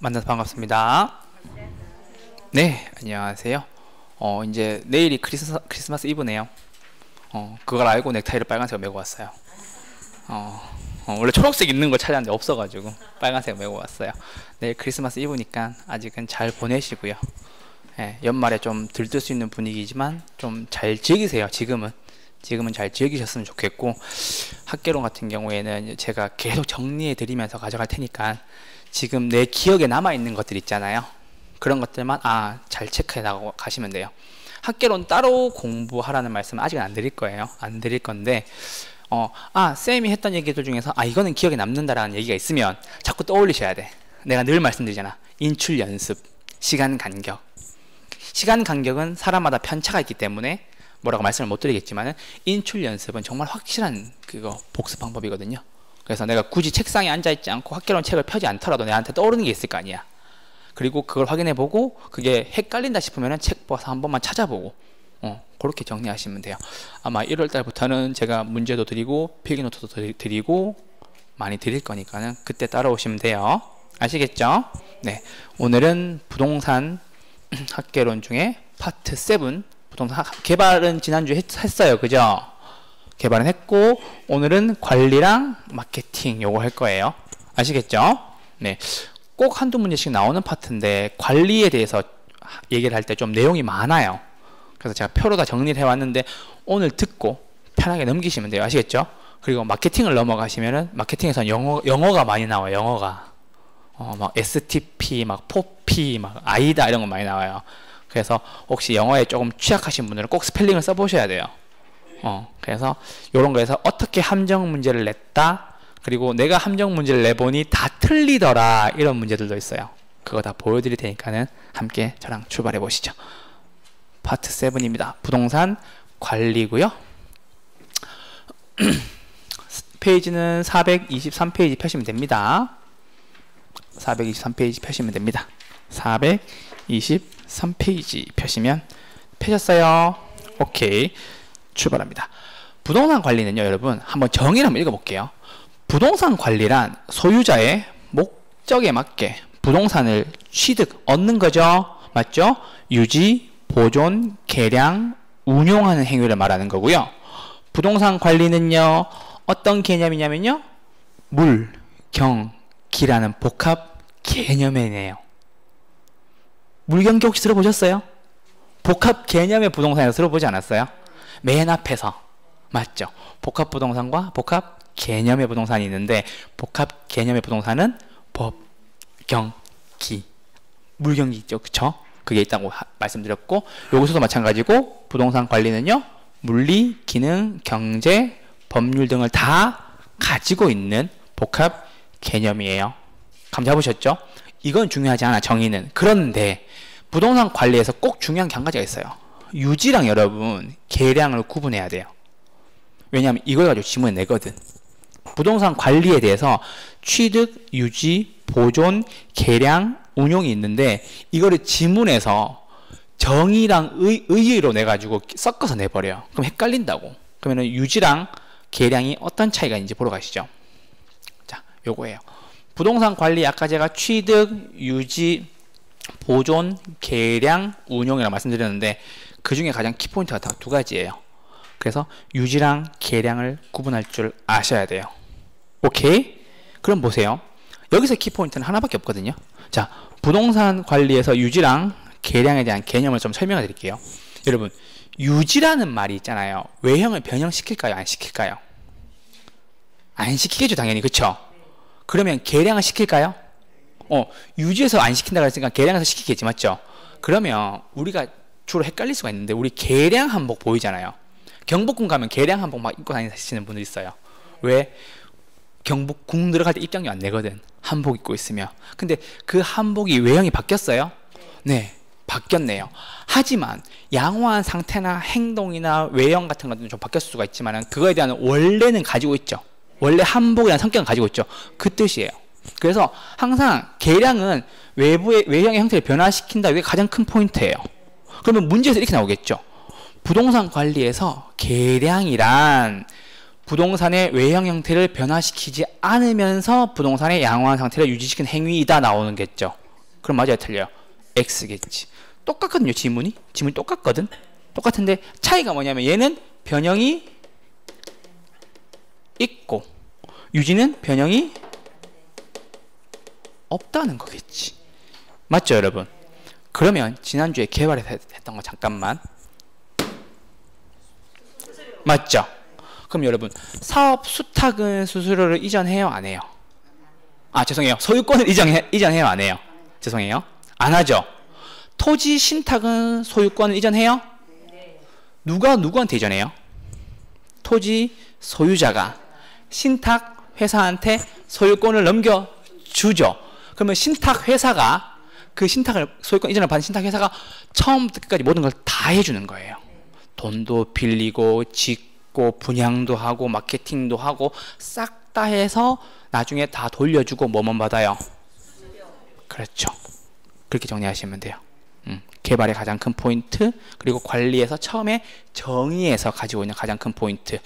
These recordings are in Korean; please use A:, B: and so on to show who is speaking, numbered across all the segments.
A: 만나서 반갑습니다. 네, 안녕하세요. 이제 내일이 크리스마스 이브네요. 그걸 알고 넥타이를 빨간색으로 메고 왔어요. 원래 초록색 있는 걸 찾았는데 없어가지고 빨간색 메고 왔어요. 내일 크리스마스 이브니까 아직은 잘 보내시고요. 네, 연말에 좀 들뜰 수 있는 분위기지만 좀 잘 즐기세요. 지금은 잘 즐기셨으면 좋겠고, 학개론 같은 경우에는 제가 계속 정리해 드리면서 가져갈 테니까 지금 내 기억에 남아있는 것들 있잖아요. 그런 것들만 잘 체크해 나가고 가시면 돼요. 학개론 따로 공부하라는 말씀은 아직은 안 드릴 거예요. 안 드릴 건데, 쌤이 했던 얘기들 중에서 이거는 기억에 남는다라는 얘기가 있으면 자꾸 떠올리셔야 돼. 내가 늘 말씀드리잖아. 인출 연습, 시간 간격. 시간 간격은 사람마다 편차가 있기 때문에 뭐라고 말씀을 못 드리겠지만, 인출 연습은 정말 확실한 복습 방법이거든요. 그래서 내가 굳이 책상에 앉아있지 않고 학개론 책을 펴지 않더라도 내한테 떠오르는 게 있을 거 아니야. 그리고 그걸 확인해보고 그게 헷갈린다 싶으면 책 봐서 한 번만 찾아보고 그렇게 정리하시면 돼요. 아마 1월달부터는 제가 문제도 드리고 필기노트도 드리고 많이 드릴 거니까는 그때 따라오시면 돼요. 아시겠죠? 네, 오늘은 부동산 학개론 중에 파트 7 부동산 개발은 지난주에 했어요. 그죠? 개발은 했고, 오늘은 관리랑 마케팅 요거 할 거예요. 아시겠죠? 네, 꼭 한두 문제씩 나오는 파트인데 관리에 대해서 얘기를 할 때 좀 내용이 많아요. 그래서 제가 표로 다 정리를 해왔는데 오늘 듣고 편하게 넘기시면 돼요. 아시겠죠? 그리고 마케팅을 넘어가시면은 마케팅에서는 영어가 많이 나와요. 영어가 막 STP, 막 포피, 막 아이다 이런 거 많이 나와요. 그래서 혹시 영어에 조금 취약하신 분들은 꼭 스펠링을 써보셔야 돼요. 그래서 이런 거에서 어떻게 함정 문제를 냈다, 그리고 내가 함정 문제를 내보니 다 틀리더라, 이런 문제들도 있어요. 그거 다 보여드릴 테니까는 함께 저랑 출발해 보시죠. 파트 7입니다. 부동산 관리고요. 페이지는 423페이지 펴시면 됩니다. 423페이지 펴시면 됩니다. 423페이지 펴시면 펴셨어요? 오케이, 출발합니다. 부동산 관리는요, 여러분 한번 정의를 한번 읽어볼게요. 부동산 관리란 소유자의 목적에 맞게 부동산을 얻는 거죠. 맞죠? 유지, 보존, 개량, 운용하는 행위를 말하는 거고요. 부동산 관리는요, 어떤 개념이냐면요, 물, 경, 기라는 복합 개념이네요. 물경기 혹시 들어보셨어요? 복합 개념의 부동산에서 들어보지 않았어요? 맨 앞에서. 맞죠? 복합 부동산과 복합 개념의 부동산이 있는데, 복합 개념의 부동산은 법, 경, 기, 물경기 있죠. 그쵸? 그게 있다고 말씀드렸고, 여기서도 마찬가지고 부동산 관리는요, 물리, 기능, 경제, 법률 등을 다 가지고 있는 복합 개념이에요. 감 잡으셨죠? 이건 중요하지 않아, 정의는. 그런데 부동산 관리에서 꼭 중요한 게 한 가지가 있어요. 유지랑 여러분 개량을 구분해야 돼요. 왜냐하면 이걸 가지고 지문을 내거든. 부동산 관리에 대해서 취득, 유지, 보존, 개량, 운용이 있는데, 이거를 지문에서 정의랑 의의로 내가지고 섞어서 내버려요. 그럼 헷갈린다고. 그러면 유지랑 개량이 어떤 차이가 있는지 보러 가시죠. 자, 요거예요. 부동산 관리, 아까 제가 취득, 유지, 보존, 개량, 운용이라고 말씀드렸는데, 그 중에 가장 키포인트가 다 두 가지예요. 그래서 유지랑 개량을 구분할 줄 아셔야 돼요. 오케이? 그럼 보세요. 여기서 키포인트는 하나밖에 없거든요. 자, 부동산 관리에서 유지랑 개량에 대한 개념을 좀 설명해 드릴게요. 여러분, 유지라는 말이 있잖아요. 외형을 변형시킬까요? 안 시킬까요? 안 시키겠죠, 당연히. 그쵸? 그러면 개량을 시킬까요? 유지해서 안 시킨다고 했으니까 개량해서 시키겠지, 맞죠? 그러면 우리가 주로 헷갈릴 수가 있는데, 우리 개량 한복 보이잖아요. 경복궁 가면 개량 한복 막 입고 다니시는 분들 있어요. 왜? 경복궁 들어갈 때 입장료 안 내거든, 한복 입고 있으면. 근데 그 한복이 외형이 바뀌었어요? 네, 바뀌었네요. 하지만 양호한 상태나 행동이나 외형 같은 것들은 좀 바뀌었을 수가 있지만, 그거에 대한 원래는 가지고 있죠. 원래 한복에 대한 성격은 가지고 있죠. 그 뜻이에요. 그래서 항상 개량은 외부의 외형의 형태를 변화시킨다, 이게 가장 큰 포인트예요. 그러면 문제에서 이렇게 나오겠죠. 부동산 관리에서 개량이란 부동산의 외형 형태를 변화시키지 않으면서 부동산의 양호한 상태를 유지시키는 행위이다 나오는겠죠. 그럼 맞아요, 틀려요? X겠지. 똑같거든요, 지문이 똑같거든. 똑같은데 차이가 뭐냐면 얘는 변형이 있고 유지는 변형이 없다는 거겠지. 맞죠, 여러분? 그러면 지난주에 개발했던 거 잠깐만. 맞죠? 그럼 여러분, 사업 수탁은 수수료를 이전해요, 안 해요? 아, 죄송해요. 소유권을 이전해요, 안 해요? 죄송해요. 안 하죠? 토지 신탁은 소유권을 이전해요? 누가 누구한테 이전해요? 토지 소유자가 신탁 회사한테 소유권을 넘겨주죠. 그러면 신탁 회사가 그 소유권 이전을 받은 신탁 회사가 처음부터 끝까지 모든 걸 다 해주는 거예요. 돈도 빌리고 짓고 분양도 하고 마케팅도 하고 싹 다 해서 나중에 다 돌려주고 뭐만 받아요? 그렇죠. 그렇게 정리하시면 돼요. 개발의 가장 큰 포인트, 그리고 관리에서 처음에 정의에서 가지고 있는 가장 큰 포인트.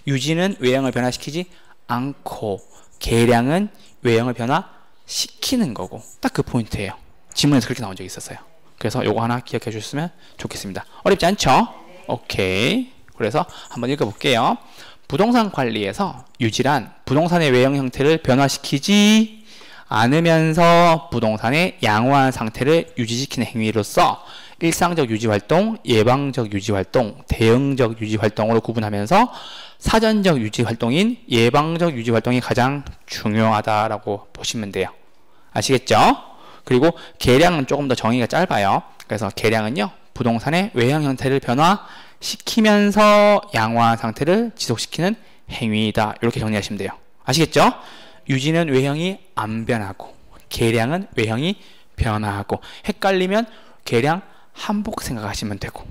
A: 유지는 외형을 변화시키지 않고 계량은 외형을 변화시키는 거고, 딱 그 포인트예요. 지문에서 그렇게 나온 적이 있었어요. 그래서 요거 하나 기억해 주셨으면 좋겠습니다. 어렵지 않죠? 오케이. 그래서 한번 읽어볼게요. 부동산 관리에서 유지란 부동산의 외형 형태를 변화시키지 않으면서 부동산의 양호한 상태를 유지시키는 행위로서 일상적 유지활동, 예방적 유지활동, 대응적 유지활동으로 구분하면서 사전적 유지활동인 예방적 유지활동이 가장 중요하다라고 보시면 돼요. 아시겠죠? 그리고 계량은 조금 더 정의가 짧아요. 그래서 계량은요, 부동산의 외형 형태를 변화시키면서 양호한 상태를 지속시키는 행위이다. 이렇게 정리하시면 돼요. 아시겠죠? 유지는 외형이 안 변하고 계량은 외형이 변화하고, 헷갈리면 계량 한복 생각하시면 되고.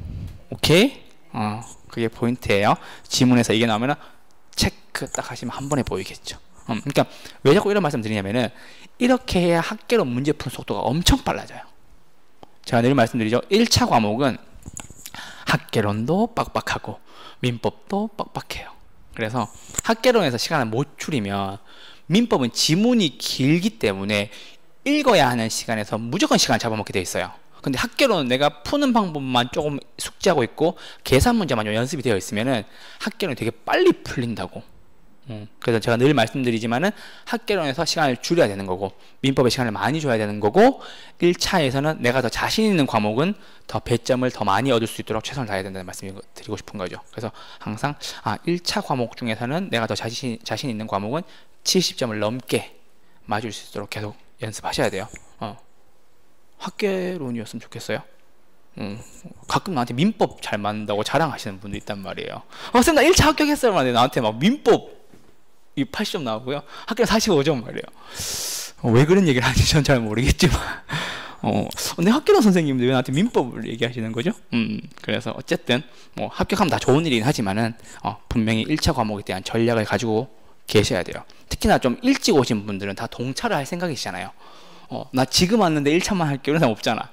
A: 오케이? 그게 포인트예요. 지문에서 이게 나오면 체크 딱 하시면 한 번에 보이겠죠. 그러니까 왜 자꾸 이런 말씀 드리냐면은 이렇게 해야 학계론 문제 푸는 속도가 엄청 빨라져요. 제가 늘 말씀드리죠. 1차 과목은 학계론도 빡빡하고 민법도 빡빡해요. 그래서 학계론에서 시간을 못 줄이면 민법은 지문이 길기 때문에 읽어야 하는 시간에서 무조건 시간을 잡아먹게 돼 있어요. 근데 학계론은 내가 푸는 방법만 조금 숙지하고 있고 계산 문제만 연습이 되어 있으면은 학계론이 되게 빨리 풀린다고. 그래서 제가 늘 말씀드리지만은 학계론에서 시간을 줄여야 되는 거고 민법에 시간을 많이 줘야 되는 거고, 1차에서는 내가 더 자신 있는 과목은 더 배점을 더 많이 얻을 수 있도록 최선을 다해야 된다는 말씀을 드리고 싶은 거죠. 그래서 항상 1차 과목 중에서는 내가 더 자신 있는 과목은 70점을 넘게 맞을 수 있도록 계속 연습하셔야 돼요. 학계론이었으면 좋겠어요. 가끔 나한테 민법 잘 맞는다고 자랑하시는 분도 있단 말이에요. 쌤, 나 1차 합격했어요. 나한테 막 민법 80점 나오고요, 학교 45점 말이에요. 왜 그런 얘기를 하는지 전 잘 모르겠지만 근데 학교론 선생님들 왜 나한테 민법을 얘기하시는 거죠? 그래서 어쨌든 뭐 합격하면 다 좋은 일이긴 하지만은 분명히 1차 과목에 대한 전략을 가지고 계셔야 돼요. 특히나 좀 일찍 오신 분들은 다 동차를 할 생각이시잖아요. 나 지금 왔는데 1차만 할게 이런 사람 없잖아.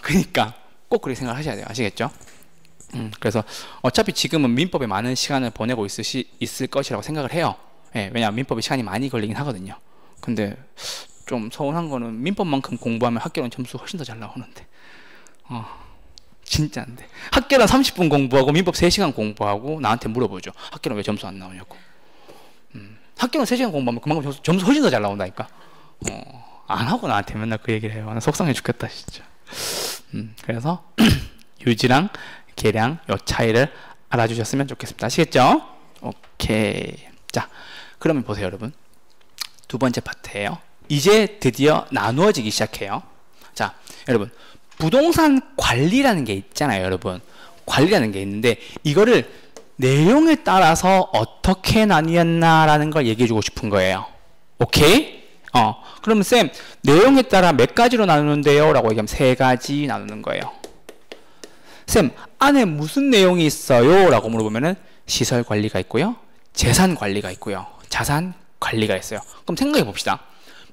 A: 그러니까 꼭 그렇게 생각을 하셔야 돼요. 아시겠죠? 그래서 어차피 지금은 민법에 많은 시간을 보내고 있을 것이라고 생각을 해요. 예, 왜냐하면 민법에 시간이 많이 걸리긴 하거든요. 근데 좀 서운한 거는 민법만큼 공부하면 학계론 점수 훨씬 더 잘 나오는데 진짜 안 돼. 학계론 30분 공부하고 민법 3시간 공부하고 나한테 물어보죠. 학계론 왜 점수 안 나오냐고. 학계론 3시간 공부하면 그만큼 점수 훨씬 더 잘 나온다니까. 안 하고 나한테 맨날 그 얘기를 해요. 나 속상해 죽겠다 진짜. 그래서 유지랑 계량 요 차이를 알아주셨으면 좋겠습니다. 아시겠죠? 오케이. 자, 그러면 보세요, 여러분. 두 번째 파트예요. 이제 드디어 나누어지기 시작해요. 자, 여러분, 부동산 관리라는 게 있잖아요, 여러분. 관리라는 게 있는데 이거를 내용에 따라서 어떻게 나뉘었나라는 걸 얘기해 주고 싶은 거예요. 오케이? 그러면 쌤, 내용에 따라 몇 가지로 나누는데요? 라고 얘기하면 3가지 나누는 거예요. 쌤, 안에 무슨 내용이 있어요? 라고 물어보면은 시설 관리가 있고요, 재산 관리가 있고요, 자산 관리가 있어요. 그럼 생각해 봅시다.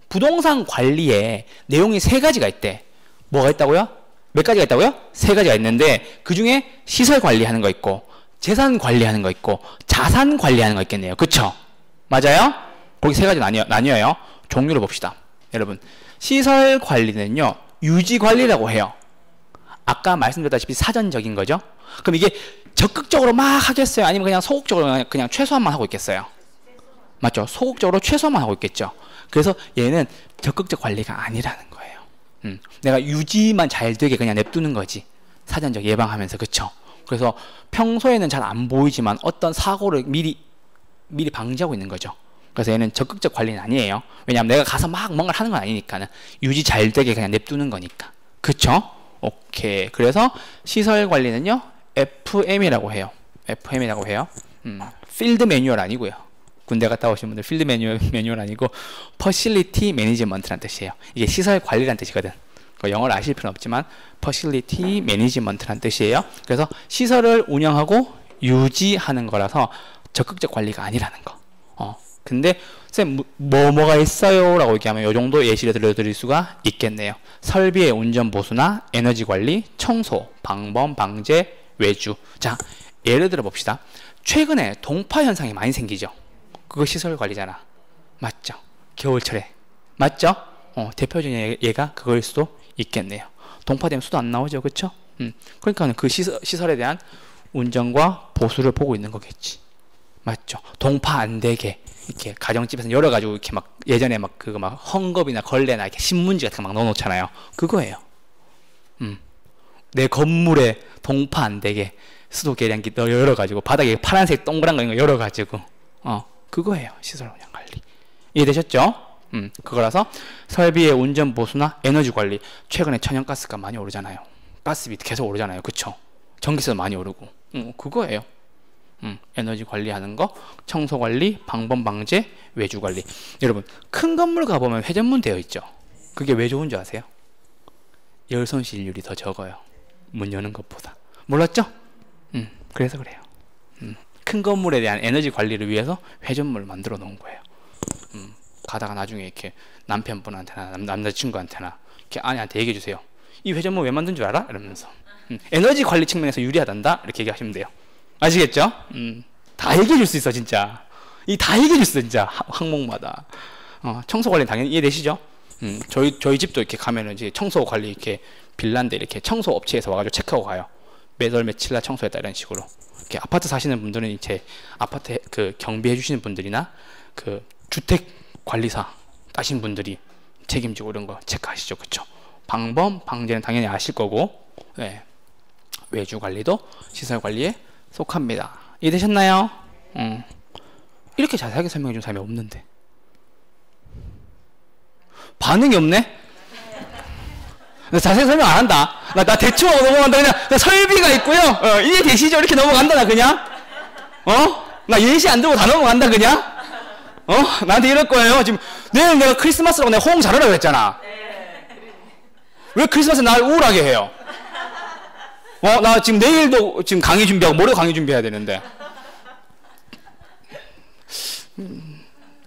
A: 부동산 관리에 내용이 3가지가 있대. 뭐가 있다고요? 몇 가지가 있다고요? 3가지가 있는데 그 중에 시설 관리하는 거 있고 재산 관리하는 거 있고 자산 관리하는 거 있겠네요. 그쵸? 맞아요? 거기 3가지 나뉘어요. 종류를 봅시다. 여러분, 시설 관리는요, 유지 관리라고 해요. 아까 말씀드렸다시피 사전적인 거죠. 그럼 이게 적극적으로 막 하겠어요? 아니면 그냥 소극적으로 그냥 최소한만 하고 있겠어요? 맞죠? 소극적으로 최소한만 하고 있겠죠. 그래서 얘는 적극적 관리가 아니라는 거예요. 내가 유지만 잘 되게 그냥 냅두는 거지. 사전적 예방하면서. 그쵸? 그래서 평소에는 잘 안 보이지만 어떤 사고를 미리 방지하고 있는 거죠. 그래서 얘는 적극적 관리는 아니에요. 왜냐하면 내가 가서 막 뭔가를 하는 건 아니니까는 유지 잘 되게 그냥 냅두는 거니까. 그쵸? 오케이. 그래서 시설 관리는요, FM이라고 해요. FM이라고 해요. 필드 매뉴얼 아니고요. 군대 갔다 오신 분들 필드 매뉴얼 아니고 Facility Management라는 뜻이에요. 이게 시설 관리라는 뜻이거든. 영어를 아실 필요는 없지만 Facility Management라는 뜻이에요. 그래서 시설을 운영하고 유지하는 거라서 적극적 관리가 아니라는 거. 근데 쌤 뭐가 있어요? 라고 얘기하면 이 정도 예시를 들려드릴 수가 있겠네요. 설비의 운전 보수나 에너지 관리, 청소, 방범, 방제, 외주. 자, 예를 들어 봅시다. 최근에 동파 현상이 많이 생기죠. 그거 시설 관리잖아. 맞죠? 겨울철에. 맞죠? 대표적인 예가 그거일 수도 있겠네요. 동파되면 수도 안 나오죠. 그쵸? 그러니까 그 시설에 대한 운전과 보수를 보고 있는 거겠지. 맞죠? 동파 안 되게 이렇게 가정집에서 열어가지고 이렇게 막 예전에 막 그거 막 헝겊이나 걸레나 이렇게 신문지 같은 거 막 넣어놓잖아요. 그거예요. 내 건물에 동파 안 되게 수도 계량기 열어가지고 바닥에 파란색 동그란 거 열어가지고 그거예요. 시설 운영 관리. 이해되셨죠? 그거라서 설비의 운전 보수나 에너지 관리. 최근에 천연가스가 많이 오르잖아요. 가스비 계속 오르잖아요. 그쵸? 전기세도 많이 오르고. 그거예요. 에너지 관리하는 거, 청소 관리, 방범 방제, 외주 관리. 여러분, 큰 건물 가보면 회전문 되어 있죠. 그게 왜 좋은 줄 아세요? 열 손실률이 더 적어요. 문 여는 것보다. 몰랐죠? 그래서 그래요. 큰 건물에 대한 에너지 관리를 위해서 회전문을 만들어 놓은 거예요. 가다가 나중에 이렇게 남편분한테나 남자친구한테나 이렇게 아내한테 얘기해 주세요. 이 회전문 왜 만든 줄 알아? 이러면서. 에너지 관리 측면에서 유리하단다? 이렇게 얘기하시면 돼요. 아시겠죠? 다 얘기해 줄 수 있어, 진짜. 다 얘기해 줄 수 있어, 진짜. 항목마다. 청소 관리는 당연히 이해되시죠? 저희 집도 이렇게 가면은 이제 청소 관리 이렇게 빌라인데 이렇게 청소 업체에서 와가지고 체크하고 가요. 몇 월 며칠 날 청소했다 이런 식으로. 이렇게 아파트 사시는 분들은 이제 아파트 그 경비해 주시는 분들이나 그 주택 관리사 따신 분들이 책임지고 이런 거 체크하시죠. 그쵸? 방범, 방제는 당연히 아실 거고, 네. 외주 관리도 시설 관리에 속합니다. 이해되셨나요? 이렇게 자세하게 설명해 준 사람이 없는데. 반응이 없네? 나 자세히 설명 안 한다. 나 대충 하고 넘어간다. 그냥 나 설비가 있고요. 이해되시죠? 이렇게 넘어간다, 나 그냥. 나 예시 안 들고 다 넘어간다, 그냥. 나한테 이럴 거예요. 지금 내일 내가 크리스마스라고 내가 호응 잘하라고 했잖아. 왜 크리스마스 날 우울하게 해요? 나 지금 내일도 지금 강의 준비하고 모레 강의 준비해야 되는데.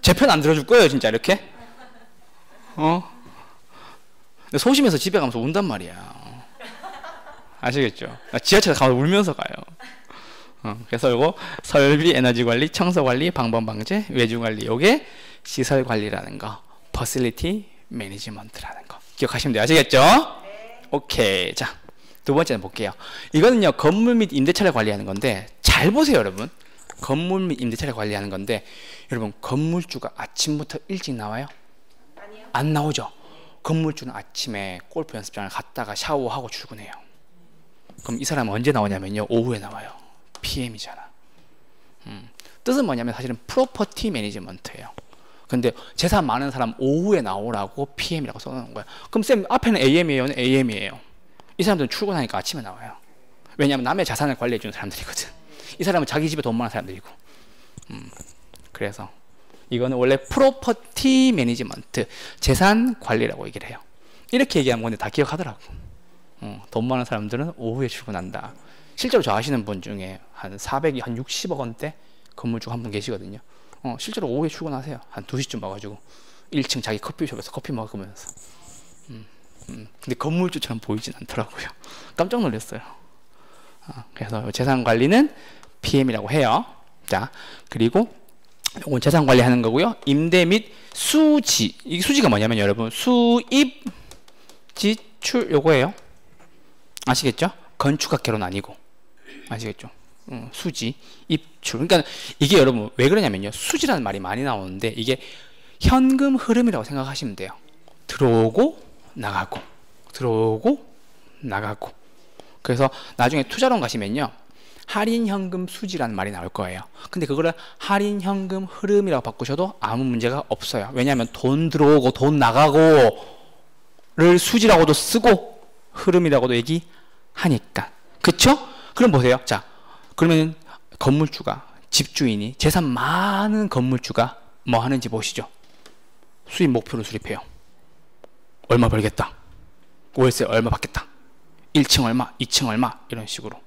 A: 제 편 안 들어줄 거예요, 진짜 이렇게? 소심해서 집에 가면서 운단 말이야. 아시겠죠? 나 지하철에 가면서 울면서 가요. 그래서 요거 설비, 에너지 관리, 청소 관리, 방범 방제, 외주 관리, 요게 시설 관리라는 거, Facility Management라는 거 기억하시면 돼요. 아시겠죠? 네. 오케이. 자, 두 번째는 볼게요. 이거는요, 건물 및 임대차를 관리하는 건데, 잘 보세요, 여러분. 건물 및 임대차를 관리하는 건데, 여러분, 건물주가 아침부터 일찍 나와요?
B: 아니요.
A: 안 나오죠? 건물주는 아침에 골프 연습장을 갔다가 샤워하고 출근해요. 그럼 이 사람은 언제 나오냐면요, 오후에 나와요. PM이잖아. 뜻은 뭐냐면 사실은 프로퍼티 매니지먼트예요. 근데 재산 많은 사람 오후에 나오라고 PM이라고 써놓은 거야. 그럼 쌤 앞에는 AM이에요? AM이에요? 이 사람들은 출근하니까 아침에 나와요. 왜냐하면 남의 자산을 관리해주는 사람들이거든. 이 사람은 자기 집에 돈 많은 사람들이고. 그래서 이거는 원래 프로퍼티 매니지먼트, 재산 관리라고 얘기를 해요. 이렇게 얘기하면 근데 다 기억하더라고. 돈 많은 사람들은 오후에 출근한다. 실제로 저 아시는 분 중에 한 60억 원대 건물주 한 분 계시거든요. 실제로 오후에 출근하세요. 한 2시쯤 와가지고 1층 자기 커피숍에서 커피 먹으면서. 근데 건물주처럼 보이진 않더라고요. 깜짝 놀랐어요. 그래서 재산 관리는 PM이라고 해요. 자, 그리고 이건 재산 관리하는 거고요. 임대 및 수지. 이 수지가 뭐냐면 여러분 수입, 지출, 입출 요거예요. 아시겠죠? 건축학개론 아니고. 아시겠죠? 수지, 입출. 그러니까 이게 여러분 왜 그러냐면요. 수지라는 말이 많이 나오는데 이게 현금 흐름이라고 생각하시면 돼요. 들어오고 나가고 들어오고 나가고. 그래서 나중에 투자론 가시면요. 할인 현금 수지라는 말이 나올 거예요. 근데 그거를 할인 현금 흐름이라고 바꾸셔도 아무 문제가 없어요. 왜냐하면 돈 들어오고 돈 나가고를 수지라고도 쓰고 흐름이라고도 얘기하니까. 그쵸? 그럼 보세요. 자, 그러면 건물주가, 집주인이, 재산 많은 건물주가 뭐 하는지 보시죠. 수입 목표를 수립해요. 얼마 벌겠다. 월세 얼마 받겠다. 1층 얼마, 2층 얼마, 이런 식으로.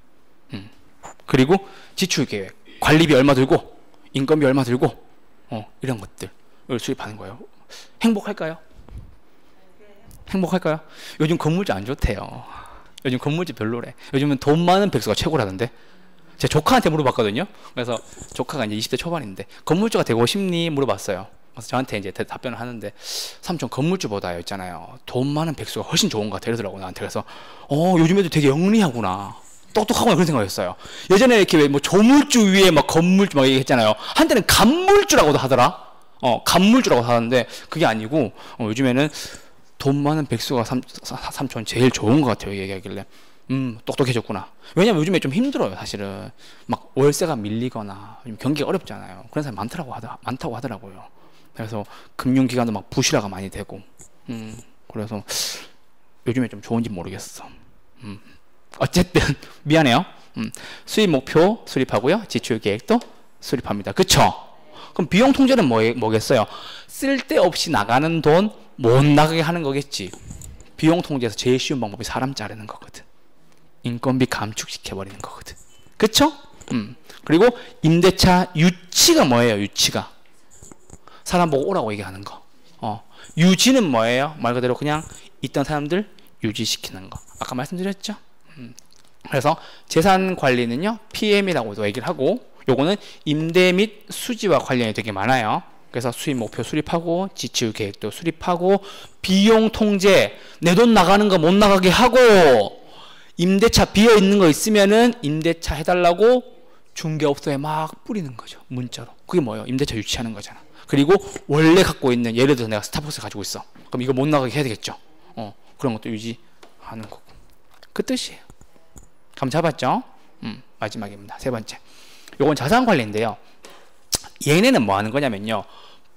A: 그리고 지출계획, 관리비 얼마 들고, 인건비 얼마 들고, 이런 것들을 수립하는 거예요. 행복할까요? 행복할까요? 요즘 건물주 안 좋대요. 요즘 건물주 별로래. 요즘은 돈 많은 백수가 최고라던데. 제 조카한테 물어봤거든요. 그래서 조카가 이제 20대 초반인데 건물주가 되고 싶니? 물어봤어요. 그래서 저한테 이제 답변을 하는데, 삼촌 건물주보다요 있잖아요, 돈 많은 백수가 훨씬 좋은 것 같아 이러더라고 나한테. 그래서 요즘 애들 되게 영리하구나, 똑똑하구나, 그런 생각이었어요. 예전에 이렇게 왜 뭐 조물주 위에 막 건물주 막 얘기했잖아요. 한때는 간물주라고도 하더라. 간물주라고 하는데 그게 아니고 요즘에는 돈 많은 백수가 삼촌 제일 좋은 것 같아요 얘기하길래 똑똑해졌구나. 왜냐면 요즘에 좀 힘들어요 사실은. 막 월세가 밀리거나 경기가 어렵잖아요. 그런 사람이 많다고 하더라고요. 그래서 금융기관도 막 부실화가 많이 되고 그래서 요즘에 좀 좋은지 모르겠어. 어쨌든 미안해요. 수입 목표 수립하고요. 지출 계획도 수립합니다. 그쵸? 그럼 비용 통제는 뭐겠어요? 쓸데없이 나가는 돈 못 나가게 하는 거겠지. 비용 통제에서 제일 쉬운 방법이 사람 자르는 거거든. 인건비 감축시켜버리는 거거든. 그쵸? 그리고 임대차 유치가 뭐예요? 유치가 사람 보고 오라고 얘기하는 거. 유지는 뭐예요? 말 그대로 그냥 있던 사람들 유지시키는 거. 아까 말씀드렸죠? 그래서 재산 관리는요, PM이라고도 얘기를 하고, 요거는 임대 및 수지와 관련이 되게 많아요. 그래서 수입 목표 수립하고, 지출 계획도 수립하고, 비용 통제, 내 돈 나가는 거 못 나가게 하고, 임대차 비어 있는 거 있으면은 임대차 해달라고 중개업소에 막 뿌리는 거죠. 문자로. 그게 뭐예요? 임대차 유치하는 거잖아. 그리고 원래 갖고 있는, 예를 들어서 내가 스타벅스 가지고 있어. 그럼 이거 못 나가게 해야 되겠죠. 그런 것도 유지하는 거고. 그 뜻이에요. 감 잡았죠? 마지막입니다. 세 번째. 요건 자산 관리인데요. 얘네는 뭐 하는 거냐면요,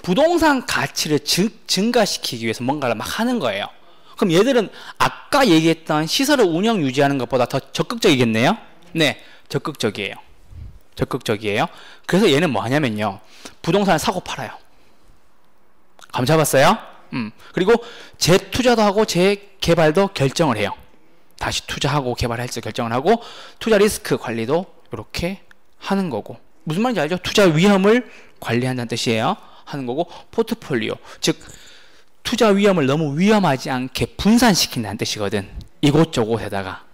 A: 부동산 가치를 증가시키기 위해서 뭔가를 막 하는 거예요. 그럼 얘들은 아까 얘기했던 시설을 운영 유지하는 것보다 더 적극적이겠네요? 네, 적극적이에요. 적극적이에요. 그래서 얘는 뭐 하냐면요, 부동산을 사고 팔아요. 감 잡았어요? 그리고 재투자도 하고 재개발도 결정을 해요. 다시 투자하고 개발할지 결정을 하고, 투자 리스크 관리도 이렇게 하는 거고. 무슨 말인지 알죠? 투자 위험을 관리한다는 뜻이에요. 하는 거고, 포트폴리오, 즉 투자 위험을 너무 위험하지 않게 분산시킨다는 뜻이거든. 이곳저곳에다가.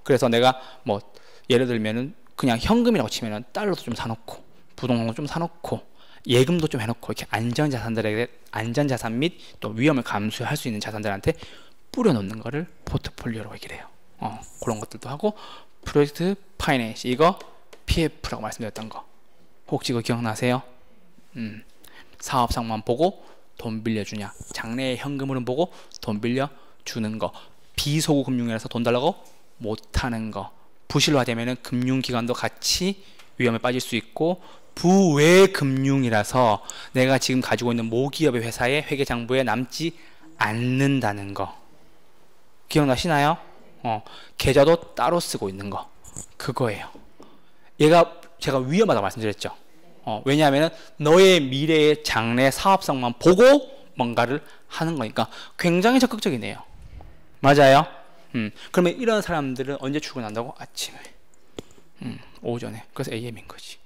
A: 그래서 내가 뭐 예를 들면은 그냥 현금이라고 치면은 달러도 좀 사놓고, 부동산도 좀 사놓고, 예금도 좀 해놓고, 이렇게 안전자산들에게, 안전자산 및 또 위험을 감수할 수 있는 자산들한테 뿌려놓는 거를 포트폴리오라고 얘기를 해요. 그런 것들도 하고, 프로젝트 파이낸스, 이거 PF라고 말씀드렸던 거 혹시 그거 기억나세요? 사업상만 보고 돈 빌려주냐, 장래의 현금으로 보고 돈 빌려주는 거, 비소구 금융이라서 돈 달라고 못하는 거, 부실화되면은 금융기관도 같이 위험에 빠질 수 있고, 부외 금융이라서 내가 지금 가지고 있는 모기업의 회사의 회계장부에 남지 않는다는 거 기억나시나요? 계좌도 따로 쓰고 있는 거, 그거예요. 얘가 제가 위험하다고 말씀드렸죠. 왜냐하면 너의 미래의 장래 사업성만 보고 뭔가를 하는 거니까 굉장히 적극적이네요. 맞아요? 그러면 이런 사람들은 언제 출근한다고? 아침에, 오전에. 그래서 AM인 거지.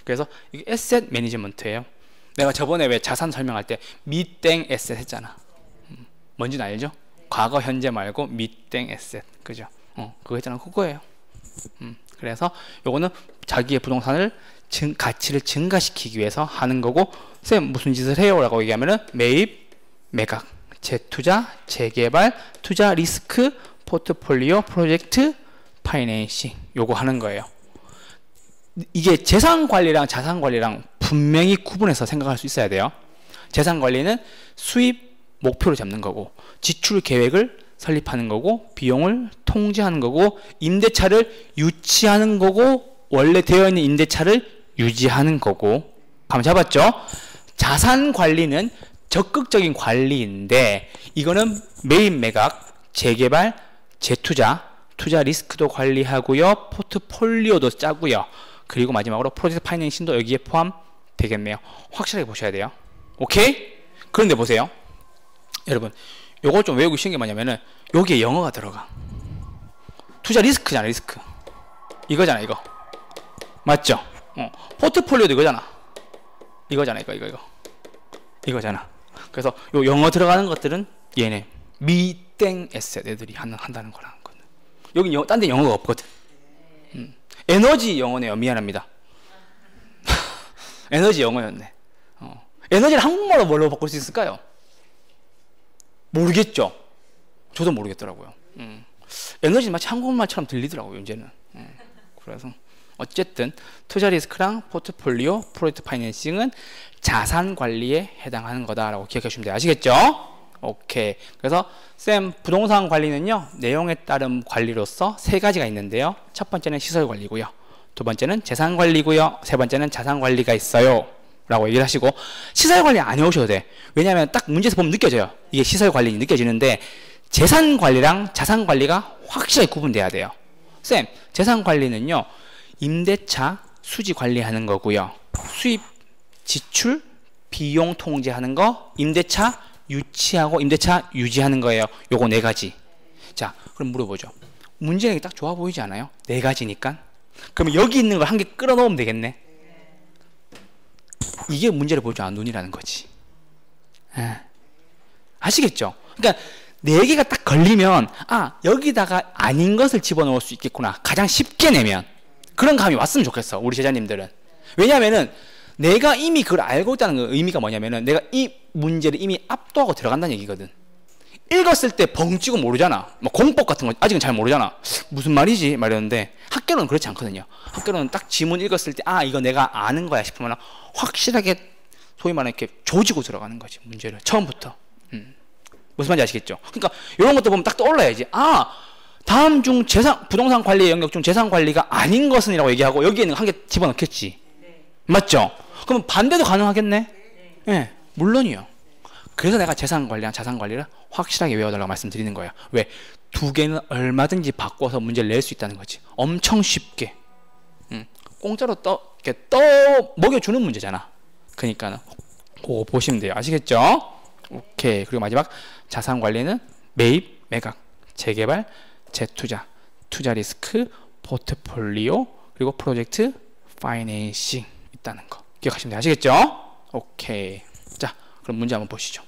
A: 그래서 이게 에셋 매니지먼트예요. 내가 저번에 왜 자산 설명할 때 미땡 에셋 했잖아. 뭔지는 알죠? 과거 현재 말고 미땡 에셋, 그죠? 그거 했잖아. 그거예요. 그래서 요거는 자기의 부동산을 가치를 증가시키기 위해서 하는 거고, 쌤 무슨 짓을 해요? 라고 얘기하면은 매입, 매각, 재투자, 재개발, 투자 리스크, 포트폴리오, 프로젝트, 파이낸싱 요거 하는 거예요. 이게 재산관리랑 자산관리랑 분명히 구분해서 생각할 수 있어야 돼요. 재산관리는 수입 목표를 잡는 거고, 지출 계획을 설립하는 거고, 비용을 통제하는 거고, 임대차를 유치하는 거고, 원래 되어 있는 임대차를 유지하는 거고. 감 잡았죠? 자산관리는 적극적인 관리인데, 이거는 매입 매각, 재개발, 재투자, 투자 리스크도 관리하고요, 포트폴리오도 짜고요, 그리고 마지막으로 프로젝트 파이낸싱도 여기에 포함되겠네요. 확실하게 보셔야 돼요. 오케이? 그런데 보세요. 여러분, 요거 좀 외우기 쉬운 게 뭐냐면은 여기에 영어가 들어가. 투자 리스크잖아, 리스크. 이거잖아, 이거. 맞죠? 포트폴리오도 이거잖아. 이거잖아, 이거. 이거잖아. 그래서 요 영어 들어가는 것들은 얘네 미땡 에셋 애들이 한다는 거라는 거는. 여기 딴 데 영어가 없거든. 에너지 영어네요. 미안합니다. 에너지 영어였네. 에너지를 한국말로 뭘로 바꿀 수 있을까요? 모르겠죠. 저도 모르겠더라고요. 에너지는 마치 한국말처럼 들리더라고요, 이제는. 그래서 어쨌든 투자 리스크랑 포트폴리오, 프로젝트 파이낸싱은 자산 관리에 해당하는 거다라고 기억해 주시면 돼요. 아시겠죠? 오케이. 그래서 쌤, 부동산 관리는요, 내용에 따른 관리로서 세 가지가 있는데요. 첫 번째는 시설 관리고요, 두 번째는 재산 관리고요, 세 번째는 자산 관리가 있어요 라고 얘기를 하시고, 시설 관리 안 해오셔도 돼. 왜냐하면 딱 문제에서 보면 느껴져요. 이게 시설 관리 느껴지는데, 재산 관리랑 자산 관리가 확실하게 구분돼야 돼요. 쌤, 재산 관리는요, 임대차 수지 관리하는 거고요, 수입, 지출, 비용 통제하는 거, 임대차 유치하고 임대차 유지하는 거예요. 요거 네 가지. 자, 그럼 물어보죠. 문제는 딱 좋아 보이지 않아요? 네 가지니까. 그러면 여기 있는 걸 한 개 끌어넣으면 되겠네. 이게 문제를 보지 않은 눈이라는 거지. 아시겠죠? 그러니까 네 개가 딱 걸리면, 아, 여기다가 아닌 것을 집어넣을 수 있겠구나. 가장 쉽게 내면. 그런 감이 왔으면 좋겠어, 우리 제자님들은. 왜냐하면은 내가 이미 그걸 알고 있다는 의미가 뭐냐면은 내가 이 문제를 이미 압도하고 들어간다는 얘기거든. 읽었을 때 벙찌고 모르잖아. 뭐 공법 같은 거 아직은 잘 모르잖아. 무슨 말이지? 말이었는데 학교는 그렇지 않거든요. 학교는 딱 지문 읽었을 때, 아, 이거 내가 아는 거야 싶으면 확실하게 소위 말하는 이렇게 조지고 들어가는 거지, 문제를 처음부터. 무슨 말인지 아시겠죠? 그러니까 이런 것도 보면 딱 떠올라야지. 아, 다음 중 부동산 관리의 영역 중 재산 관리가 아닌 것은 이라고 얘기하고 여기에는 한 개 집어넣겠지. 맞죠? 그럼 반대도 가능하겠네? 네, 물론이요. 그래서 내가 재산 관리랑 자산 관리를 확실하게 외워달라고 말씀드리는 거예요. 왜? 두 개는 얼마든지 바꿔서 문제를 낼 수 있다는 거지. 엄청 쉽게. 공짜로 이렇게 먹여주는 문제잖아. 그러니까 그거 보시면 돼요. 아시겠죠? 오케이. 그리고 마지막 자산 관리는 매입, 매각, 재개발, 재투자, 투자 리스크, 포트폴리오, 그리고 프로젝트 파이낸싱 있다는 거 기억하시면 돼요. 아시겠죠? 오케이. 자, 그럼 문제 한번 보시죠.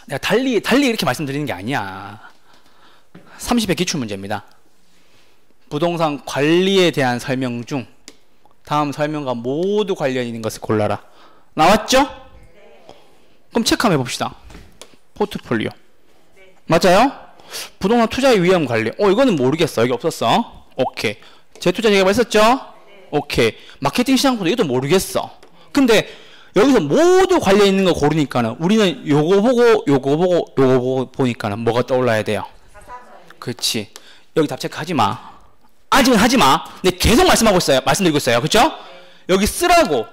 A: 내가 달리 이렇게 말씀드리는 게 아니야. 30회 기출문제입니다. 부동산 관리에 대한 설명 중 다음 설명과 모두 관련 있는 것을 골라라. 나왔죠? 그럼 체크 한번 해봅시다. 포트폴리오. 맞아요? 부동산 투자의 위험 관리. 이거는 모르겠어. 여기 없었어. 오케이. 재투자 재개발 했었죠? 오케이. 마케팅 시장부도 이것도 모르겠어. 근데 여기서 모두 관련 있는 거 고르니까는 우리는 요거 보고 보니까는 뭐가 떠올라야 돼요? 그렇지. 여기 답 체크하지 마. 아직은 하지 마. 근데 계속 말씀드리고 있어요. 그렇죠? 여기 쓰라고.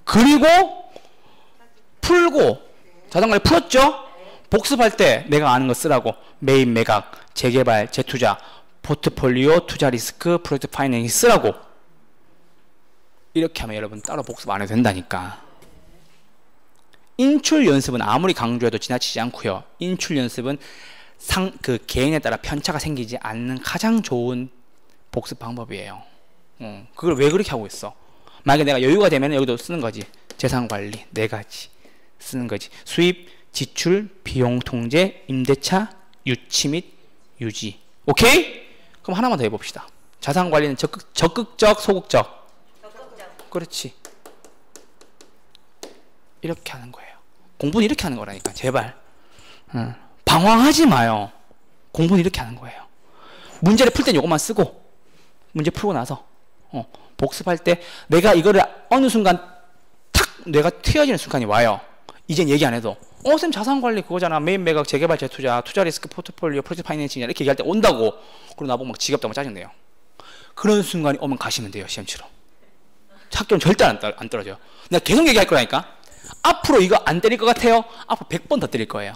A: 그리고 풀고. 자산관리 풀었죠? 복습할 때 내가 아는 거 쓰라고. 매입, 매각, 재개발, 재투자, 포트폴리오, 투자 리스크, 프로젝트 파이낸싱 쓰라고. 이렇게 하면 여러분 따로 복습 안 해도 된다니까. 인출 연습은 아무리 강조해도 지나치지 않고요. 인출 연습은 그 개인에 따라 편차가 생기지 않는 가장 좋은 복습 방법이에요. 그걸 왜 그렇게 하고 있어? 만약에 내가 여유가 되면 여기도 쓰는 거지. 재산관리 네 가지 쓰는 거지. 수입, 지출, 비용 통제, 임대차, 유치 및 유지. 오케이? 그럼 하나만 더 해봅시다. 자산관리는 적극적, 소극적? 그렇지. 이렇게 하는 거예요. 공부는 이렇게 하는 거라니까. 제발. 방황하지 마요. 공부는 이렇게 하는 거예요. 문제를 풀 땐 이것만 쓰고 문제 풀고 나서 복습할 때 내가 이거를 어느 순간 탁 뇌가 트여지는 순간이 와요. 이젠 얘기 안 해도 쌤 자산관리 그거잖아. 메인 매각, 재개발, 재투자, 투자 리스크, 포트폴리오, 프로젝트 파이낸싱 이렇게 얘기할 때 온다고. 그리고 나보고 막 지겹다고 짜증내요. 그런 순간이 오면 가시면 돼요. 시험 치러. 학교는 절대 안 떨어져요. 내가 계속 얘기할 거라니까. 앞으로 이거 안 때릴 것 같아요? 앞으로 100번 더 때릴 거예요.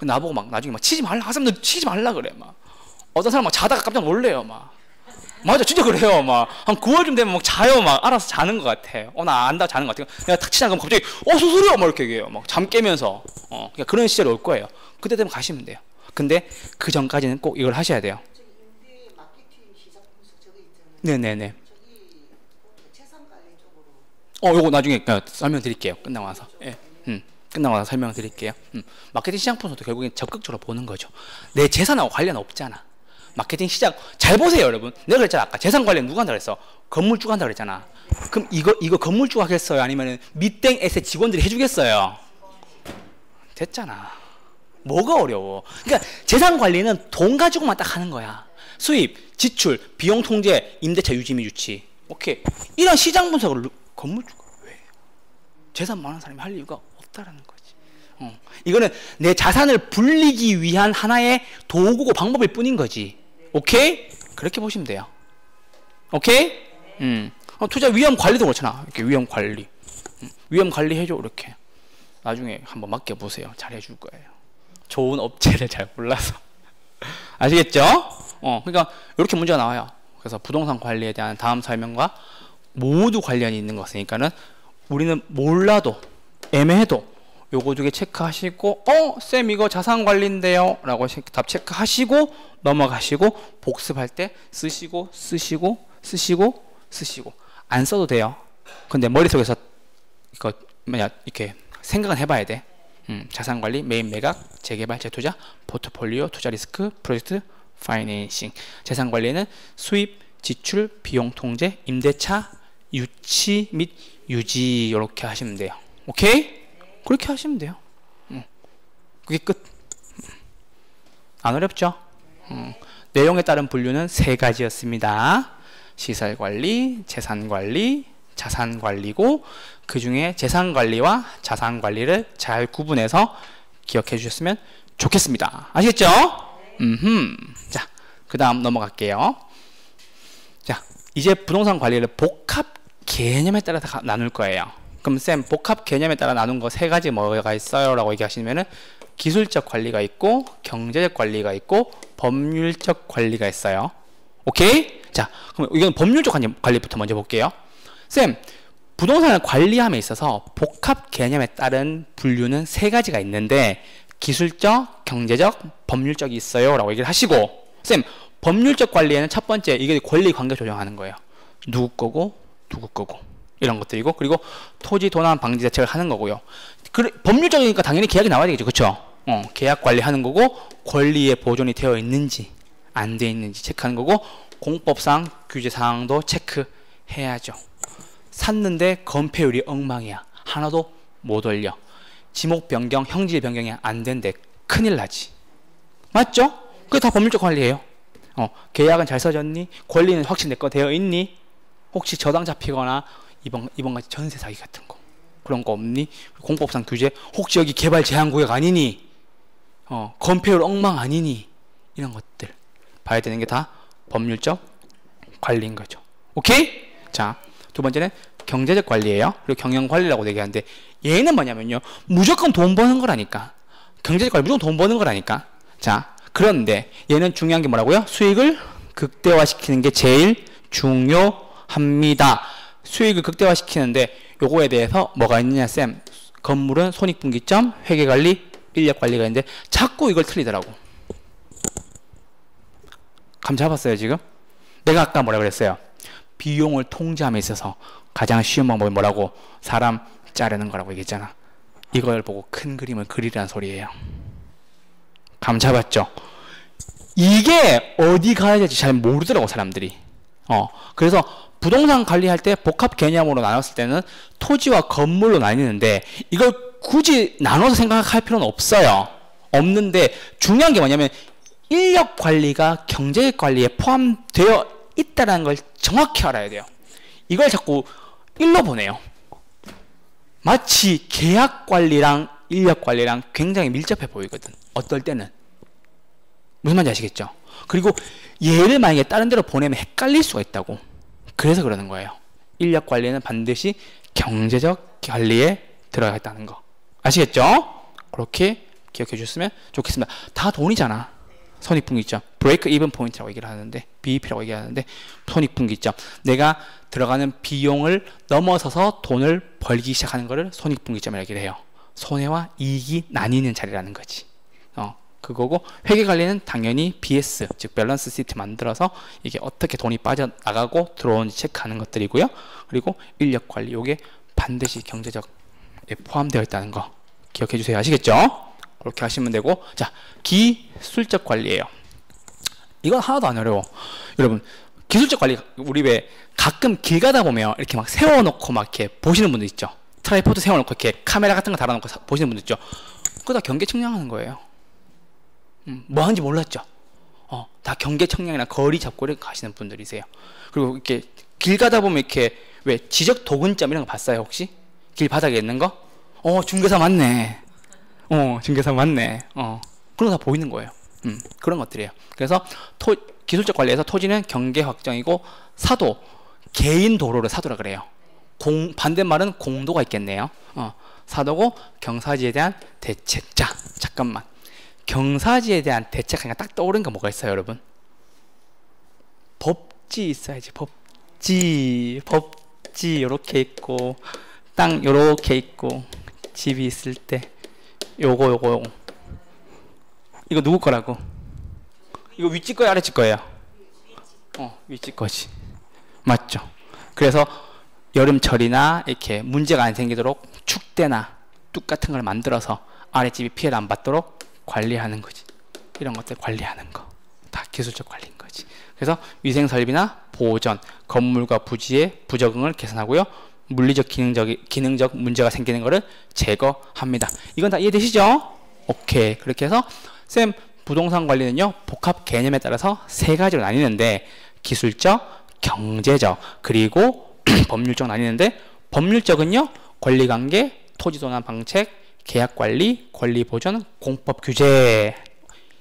A: 나보고 막 나중에 막 치지 말라. 학생들 치지 말라 그래. 막 어떤 사람 막 자다가 깜짝 놀래요. 막 맞아, 진짜 그래요. 막 한 9월쯤 되면 막 자요. 막 알아서 자는 것 같아. 나 안다 자는 것 같아. 내가 탁 치자 그러면 갑자기 수술이야. 막 이렇게 얘기해요. 막 잠 깨면서. 그러니까 그런 시절이 올 거예요. 그때 되면 가시면 돼요. 근데 그 전까지는 꼭 이걸 하셔야 돼요.
B: 임대 마케팅 시작 분석 저거 있잖아요.
A: 네네네.
B: 저기 재산 관리 쪽으로.
A: 요거 나중에 설명드릴게요. 끝나고 나서. 예. 끝나고 나서 설명드릴게요. 마케팅 시장 분석도 결국엔 적극적으로 보는 거죠. 내 재산하고 관련 없잖아. 마케팅 시작 잘 보세요, 여러분. 내가 그랬잖아. 아까 재산 관련 누가 한다 그랬어? 건물주가 한다 그랬잖아. 그럼 이거 건물주가 하겠어요? 아니면은 밑땡 에셋 직원들이 해주겠어요? 됐잖아. 뭐가 어려워? 그러니까 재산 관리는 돈 가지고만 딱 하는 거야. 수입, 지출, 비용 통제, 임대차 유지 및 유치. 오케이. 이런 시장 분석을 건물주가 왜 해요? 재산 많은 사람이 할 이유가 없다라는 거지. 이거는 내 자산을 불리기 위한 하나의 도구고 방법일 뿐인 거지. 오케이? 그렇게 보시면 돼요. 오케이? 투자 위험 관리도 그렇잖아. 이렇게 위험 관리. 위험 관리 해줘. 이렇게. 나중에 한번 맡겨보세요. 잘 해줄 거예요. 좋은 업체를 잘 몰라서. 아시겠죠? 그러니까 이렇게 문제가 나와요. 그래서 부동산 관리에 대한 다음 설명과 모두 관련이 있는 것이니까는 우리는 몰라도 애매해도 요거 두 개 체크하시고 쌤 이거 자산관리인데요 라고 답 체크하시고 넘어가시고 복습할 때 쓰시고 안 써도 돼요. 근데 머릿속에서 이거 이렇게 생각은 해봐야 돼. 자산관리, 메인 매각, 재개발, 재투자, 포트폴리오, 투자 리스크, 프로젝트 파이낸싱. 재산관리는 수입, 지출, 비용 통제, 임대차, 유치 및 유지 이렇게 하시면 돼요. 오케이? 그렇게 하시면 돼요. 그게 끝. 안 어렵죠? 내용에 따른 분류는 3가지였습니다. 시설관리, 재산관리, 자산관리고 그 중에 재산관리와 자산관리를 잘 구분해서 기억해 주셨으면 좋겠습니다. 아시겠죠? 자, 그 다음 넘어갈게요. 자, 이제 부동산 관리를 복합 개념에 따라 나눌 거예요. 그럼 쌤 복합 개념에 따라 나눈 거 3가지 뭐가 있어요? 라고 얘기하시면은 기술적 관리가 있고 경제적 관리가 있고 법률적 관리가 있어요. 오케이? 자, 그럼 이건 법률적 관리부터 먼저 볼게요. 쌤, 부동산을 관리함에 있어서 복합 개념에 따른 분류는 3가지가 있는데 기술적, 경제적, 법률적이 있어요 라고 얘기를 하시고 쌤, 법률적 관리에는 첫 번째 이게 권리 관계 조정하는 거예요. 누구 거고 누구 거고 이런 것들이고 그리고 토지 도난 방지 대책을 하는 거고요. 법률적이니까 당연히 계약이 나와야 되겠죠. 그렇죠? 계약 관리하는 거고 권리에 보존이 되어 있는지 안 돼 있는지 체크하는 거고 공법상 규제 사항도 체크해야죠. 샀는데 건폐율이 엉망이야. 하나도 못 올려. 지목 변경, 형질 변경이 안 된대. 큰일 나지. 맞죠? 그게 다 법률적 관리예요. 계약은 잘 써졌니? 권리는 확실히 내 거 되어 있니? 혹시 저당 잡히거나 이번같이 전세 사기 같은 거 그런 거 없니? 공법상 규제 혹시 여기 개발 제한 구역 아니니? 건폐율 엉망 아니니? 이런 것들 봐야 되는 게 다 법률적 관리인 거죠. 오케이? 자, 두 번째는 경제적 관리예요. 그리고 경영관리라고 얘기하는데 얘는 뭐냐면요. 무조건 돈 버는 거라니까. 경제적 관리 무조건 돈 버는 거라니까. 자, 그런데 얘는 중요한 게 뭐라고요? 수익을 극대화시키는 게 제일 중요합니다. 수익을 극대화시키는데 요거에 대해서 뭐가 있느냐 쌤. 건물은 손익분기점, 회계관리, 인력관리가 있는데 자꾸 이걸 틀리더라고. 감 잡았어요 지금? 내가 아까 뭐라 그랬어요? 비용을 통제함에 있어서 가장 쉬운 방법이 뭐라고? 사람 자르는 거라고 얘기했잖아. 이걸 보고 큰 그림을 그리라는 소리예요. 감 잡았죠? 이게 어디 가야 될지 잘 모르더라고 사람들이. 그래서 부동산 관리할 때 복합 개념으로 나눴을 때는 토지와 건물로 나뉘는데 이걸 굳이 나눠서 생각할 필요는 없어요. 없는데 중요한 게 뭐냐면 인력 관리가 경제적 관리에 포함되어 있다는 걸 정확히 알아야 돼요. 이걸 자꾸 일로 보내요. 마치 계약 관리랑 인력 관리랑 굉장히 밀접해 보이거든. 어떨 때는. 무슨 말인지 아시겠죠? 그리고 얘를 만약에 다른 데로 보내면 헷갈릴 수가 있다고. 그래서 그러는 거예요. 인력 관리는 반드시 경제적 관리에 들어가 있다는 거. 아시겠죠? 그렇게 기억해 주셨으면 좋겠습니다. 다 돈이잖아. 손익분기점. 브레이크 이븐 포인트라고 얘기를 하는데, BEP라고 얘기하는데, 손익분기점. 내가 들어가는 비용을 넘어서서 돈을 벌기 시작하는 것을 손익분기점이라고 얘기를 해요. 손해와 이익이 나뉘는 자리라는 거지. 그거고, 회계관리는 당연히 BS, 즉 밸런스 시트 만들어서 이게 어떻게 돈이 빠져나가고 들어오는지 체크하는 것들이고요. 그리고 인력관리, 요게 반드시 경제적에 포함되어 있다는 거 기억해 주세요. 아시겠죠? 그렇게 하시면 되고, 자, 기술적 관리예요. 이건 하나도 안 어려워. 여러분, 기술적 관리, 우리 왜 가끔 길 가다 보면 이렇게 막 세워놓고 막 이렇게 보시는 분들 있죠. 트라이포드 세워놓고 이렇게 카메라 같은 거 달아놓고 보시는 분들 있죠. 그거 다 경계 측량하는 거예요. 뭐 하는지 몰랐죠. 다 경계 측량이나 거리 잡고 이렇게 가시는 분들이세요. 그리고 이렇게 길 가다 보면 이렇게 왜 지적 도근점 이런 거 봤어요, 혹시? 길 바닥에 있는 거? 중개사 맞네. 중개사 맞네. 그런 거 다 보이는 거예요. 그런 것들이에요. 그래서 기술적 관리에서 토지는 경계 확정이고 사도, 개인 도로를 사도라 그래요. 반대말은 공도가 있겠네요. 사도고 경사지에 대한 대책. 자, 잠깐만. 경사지에 대한 대책하니까 딱 떠오르는 게 뭐가 있어요, 여러분? 법지 있어야지. 법지 요렇게 있고 땅 요렇게 있고 집이 있을 때 요거 이거 누구 거라고? 이거 윗집 거예요, 아래집 거예요? 윗집 거지. 맞죠? 그래서 여름철이나 이렇게 문제가 안 생기도록 축대나 뚝 같은 걸 만들어서 아랫집이 피해를 안 받도록 관리하는 거지. 이런 것들 관리하는 거 다 기술적 관리인 거지. 그래서 위생 설비나 보존, 건물과 부지의 부적응을 개선하고요. 물리적 기능적 문제가 생기는 것을 제거합니다. 이건 다 이해되시죠? 오케이. 그렇게 해서 쌤 부동산 관리는요 복합 개념에 따라서 세 가지로 나뉘는데 기술적, 경제적, 그리고 법률적 나뉘는데 법률적은요 권리관계, 토지도난 방책, 계약관리, 권리보전, 공법규제.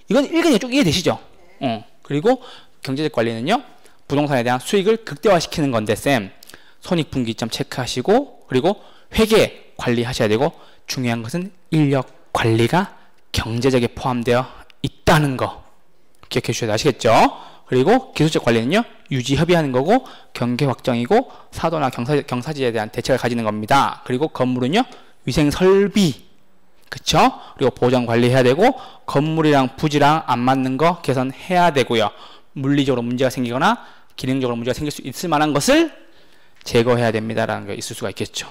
A: 이건 일견이 쭉 이해되시죠? 그리고 경제적 관리는요 부동산에 대한 수익을 극대화시키는 건데 쌤 손익분기점 체크하시고 그리고 회계 관리하셔야 되고 중요한 것은 인력 관리가 경제적에 포함되어 있다는 거 기억해 주셔야 돼. 아시겠죠? 그리고 기술적 관리는요 유지 협의하는 거고 경계 확정이고 사도나 경사지에 대한 대책을 가지는 겁니다. 그리고 건물은요 위생 설비, 그쵸? 그리고 보전 관리해야 되고 건물이랑 부지랑 안 맞는 거 개선해야 되고요. 물리적으로 문제가 생기거나 기능적으로 문제가 생길 수 있을 만한 것을 제거해야 됩니다라는 게 있을 수가 있겠죠.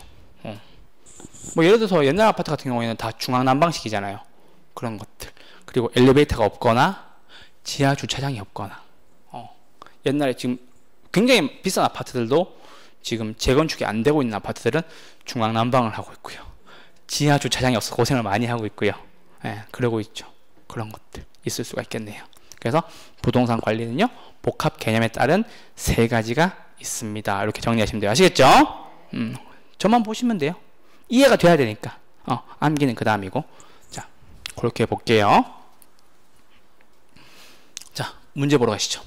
A: 뭐 예를 들어서 옛날 아파트 같은 경우에는 다 중앙난방식이잖아요. 그런 것들. 그리고 엘리베이터가 없거나 지하 주차장이 없거나 옛날에 지금 굉장히 비싼 아파트들도 지금 재건축이 안 되고 있는 아파트들은 중앙난방을 하고 있고요. 지하 주차장이 없어서 고생을 많이 하고 있고요. 그러고 있죠. 그런 것들 있을 수가 있겠네요. 그래서 부동산 관리는요 복합 개념에 따른 세 가지가 있습니다. 이렇게 정리하시면 돼요. 아시겠죠? 저만 보시면 돼요. 이해가 돼야 되니까. 암기는 그 다음이고. 자, 그렇게 볼게요. 자, 문제 보러 가시죠.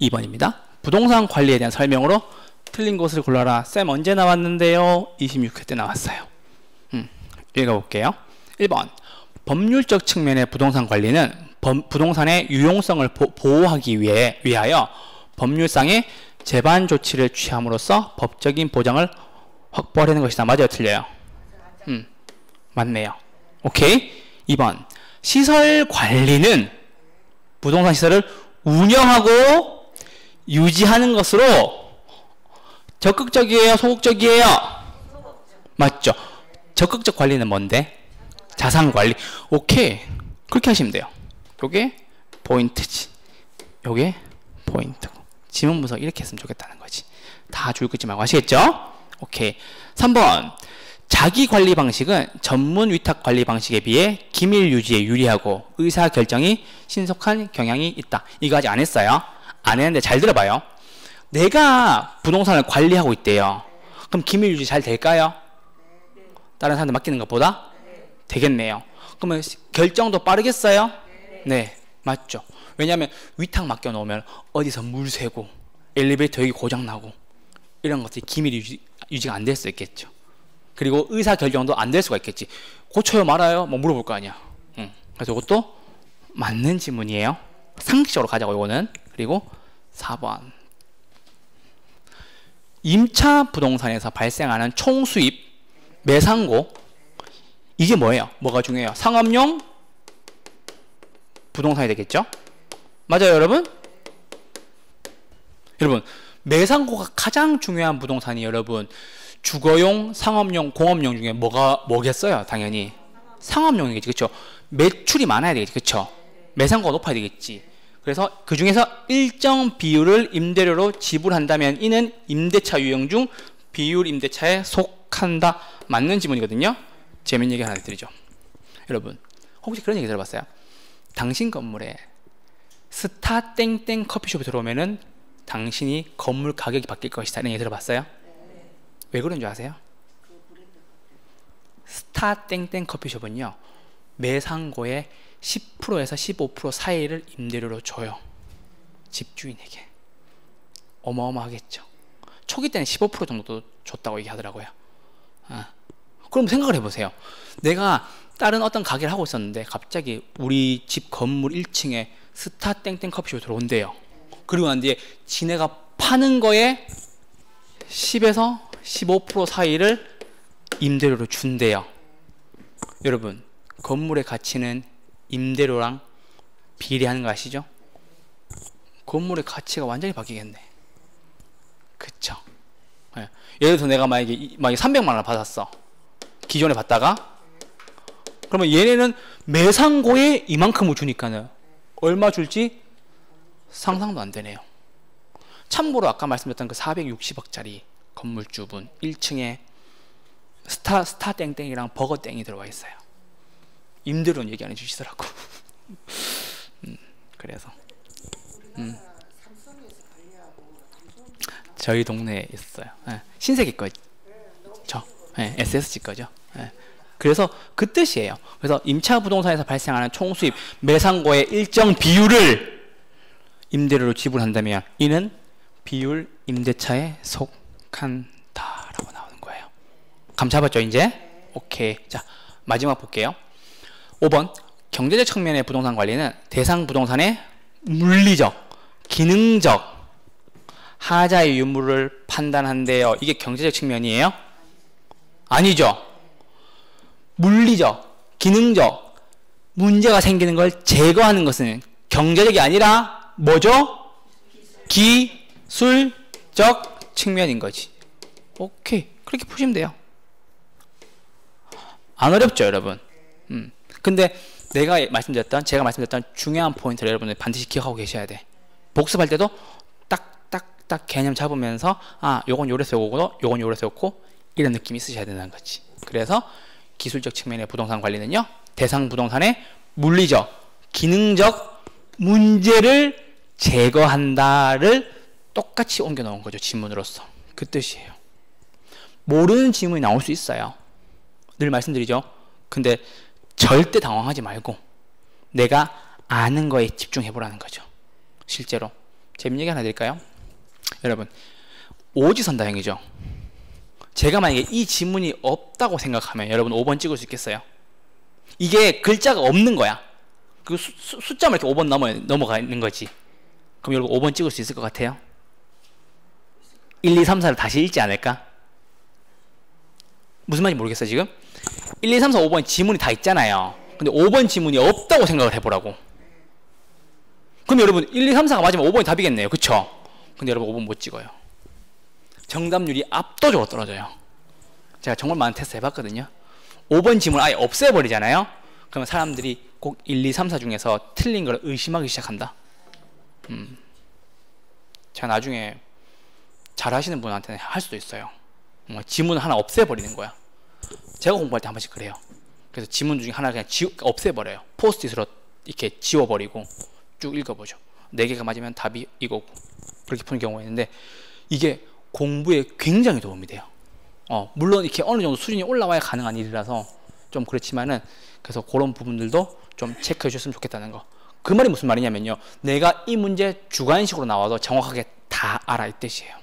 A: 2번입니다. 부동산 관리에 대한 설명으로 틀린 것을 골라라. 쌤 언제 나왔는데요? 26회 때 나왔어요. 읽어볼게요. 1번 법률적 측면의 부동산 관리는 부동산의 유용성을 보호하기 위하여 법률상의 재반 조치를 취함으로써 법적인 보장을 확보하려는 것이다. 맞아요? 틀려요? 맞네요. 오케이. 2번 시설 관리는 부동산 시설을 운영하고 유지하는 것으로 적극적이에요? 소극적이에요? 맞죠? 적극적 관리는 뭔데? 자산 관리. 오케이. 그렇게 하시면 돼요. 요게 포인트지. 요게 포인트고. 지문 분석 이렇게 했으면 좋겠다는 거지. 다 줄 긋지 말고 아시겠죠? 오케이. 3번. 자기 관리 방식은 전문 위탁 관리 방식에 비해 기밀 유지에 유리하고 의사 결정이 신속한 경향이 있다. 이거 아직 안 했어요. 안 했는데 잘 들어봐요. 내가 부동산을 관리하고 있대요. 그럼 기밀 유지 잘 될까요? 다른 사람들 맡기는 것보다? 되겠네요. 그러면 결정도 빠르겠어요? 네, 맞죠. 왜냐하면 위탁 맡겨놓으면 어디서 물 새고 엘리베이터 여기 고장나고 이런 것들이 기밀 유지가 안 될 수 있겠죠. 그리고 의사 결정도 안 될 수가 있겠지. 고쳐요 말아요? 뭐 물어볼 거 아니야. 그래서 이것도 맞는 지문이에요. 상식적으로 가자고 이거는. 그리고 4번. 임차 부동산에서 발생하는 총수입, 매상고. 이게 뭐예요? 뭐가 중요해요? 상업용 부동산이 되겠죠? 맞아요, 여러분? 여러분, 매상고가 가장 중요한 부동산이 여러분 주거용, 상업용, 공업용 중에 뭐겠어요? 당연히 상업용이겠지, 그렇죠? 매출이 많아야 되겠지, 그렇죠? 매상고가 높아야 되겠지. 그래서 그 중에서 일정 비율을 임대료로 지불한다면 이는 임대차 유형 중 비율 임대차에 속한다. 맞는 지문이거든요. 재밌는 얘기 하나 드리죠. 여러분, 혹시 그런 얘기 들어봤어요? 당신 건물에 스타 땡땡 커피숍에 들어오면은 당신이 건물 가격이 바뀔 것이다. 이런 얘기 들어봤어요? 왜 그런 줄 아세요? 스타 땡땡 커피숍은요, 매상고의 10%에서 15% 사이를 임대료로 줘요. 집주인에게. 어마어마하겠죠. 초기 때는 15% 정도 줬다고 얘기하더라고요. 그럼 생각을 해보세요. 내가 다른 어떤 가게를 하고 있었는데 갑자기 우리 집 건물 1층에 스타 땡땡 커피숍이 들어온대요. 그리고 난 뒤에 지네가 파는 거에 10에서 15% 사이를 임대료로 준대요. 여러분, 건물의 가치는 임대료랑 비례하는 거 아시죠? 건물의 가치가 완전히 바뀌겠네. 그쵸? 네. 예를 들어서 내가 만약에 300만 원을 받았어. 기존에 받다가. 그러면 얘네는 매상고에 이만큼을 주니까는 얼마 줄지 상상도 안 되네요. 참고로 아까 말씀드렸던 그 460억짜리 건물주분 1층에 스타 땡땡이랑 버거 땡이 들어와 있어요. 임대료는 얘기 안 해주시더라고. 그래서 저희 동네에 있어요. 네. 신세계 거죠. 네, SSG 거죠. 네. 그래서 그 뜻이에요. 그래서 임차 부동산에서 발생하는 총수입 매상고의 일정 비율을 임대료로 지불한다면 이는 비율 임대차에 속한다라고 나오는 거예요. 감 잡았죠 이제? 오케이. 자, 마지막 볼게요. 5번. 경제적 측면의 부동산 관리는 대상 부동산의 물리적, 기능적 하자의 유무를 판단한대요. 이게 경제적 측면이에요? 아니죠. 물리적, 기능적 문제가 생기는 걸 제거하는 것은 경제적이 아니라 뭐죠? 기술적 측면인 거지. 오케이. 그렇게 푸시면 돼요. 안 어렵죠, 여러분? 근데 제가 말씀드렸던 중요한 포인트를 여러분들 반드시 기억하고 계셔야 돼. 복습할 때도 딱 개념 잡으면서 요건 요래서 요거고 요건 요래서 요거 이런 느낌이 있으셔야 된다는 거지. 그래서 기술적 측면의 부동산 관리는요, 대상 부동산의 물리적, 기능적 문제를 제거한다를 똑같이 옮겨 놓은 거죠. 지문으로서. 그 뜻이에요. 모르는 지문이 나올 수 있어요. 늘 말씀드리죠. 근데 절대 당황하지 말고 내가 아는 거에 집중해 보라는 거죠. 실제로. 재밌는 얘기 하나 드릴까요? 여러분, 오지선다형이죠. 제가 만약에 이 지문이 없다고 생각하면 여러분 5번 찍을 수 있겠어요? 이게 글자가 없는 거야. 그 숫자만 이렇게 5번 넘어가 있는 거지. 그럼 여러분 5번 찍을 수 있을 것 같아요? 1, 2, 3, 4를 다시 읽지 않을까? 무슨 말인지 모르겠어요 지금? 1, 2, 3, 4, 5번 지문이 다 있잖아요. 근데 5번 지문이 없다고 생각을 해보라고. 그럼 여러분 1, 2, 3, 4가 맞으면 5번이 답이겠네요. 그쵸? 근데 여러분 5번 못 찍어요. 정답률이 압도적으로 떨어져요. 제가 정말 많은 테스트 해봤거든요. 5번 지문 아예 없애버리잖아요. 그러면 사람들이 꼭 1, 2, 3, 4 중에서 틀린 걸 의심하기 시작한다. 제가 나중에 잘하시는 분한테는 할 수도 있어요. 지문을 하나 없애버리는 거야. 제가 공부할 때 한 번씩 그래요. 그래서 지문 중에 하나 그냥 없애버려요. 포스트잇으로 이렇게 지워버리고 쭉 읽어보죠. 4개가 맞으면 답이 이거고, 그렇게 푸는 경우가 있는데, 이게 공부에 굉장히 도움이 돼요. 물론 이렇게 어느 정도 수준이 올라와야 가능한 일이라서 좀 그렇지만은, 그래서 그런 부분들도 좀 체크해 주셨으면 좋겠다는 거. 그 말이 무슨 말이냐면요, 내가 이 문제 주관식으로 나와도 정확하게 다 알아 이 뜻이에요.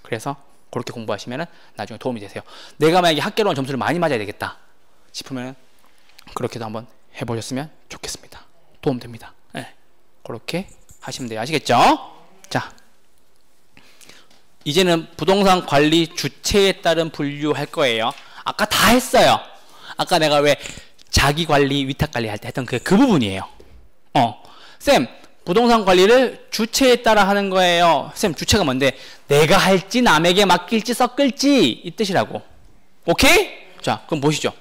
A: 그래서 그렇게 공부하시면은 나중에 도움이 되세요. 내가 만약에 학교로는 점수를 많이 맞아야 되겠다 싶으면 그렇게도 한번 해보셨으면 좋겠습니다. 도움됩니다. 네. 그렇게 하시면 돼요. 아시겠죠? 자, 이제는 부동산 관리 주체에 따른 분류할 거예요. 아까 다 했어요. 아까 내가 왜 자기 관리, 위탁 관리 할 때 했던 그 부분이에요. 쌤, 부동산 관리를 주체에 따라 하는 거예요. 쌤, 주체가 뭔데? 내가 할지 남에게 맡길지 섞을지 이 뜻이라고. 오케이? 자, 그럼 보시죠.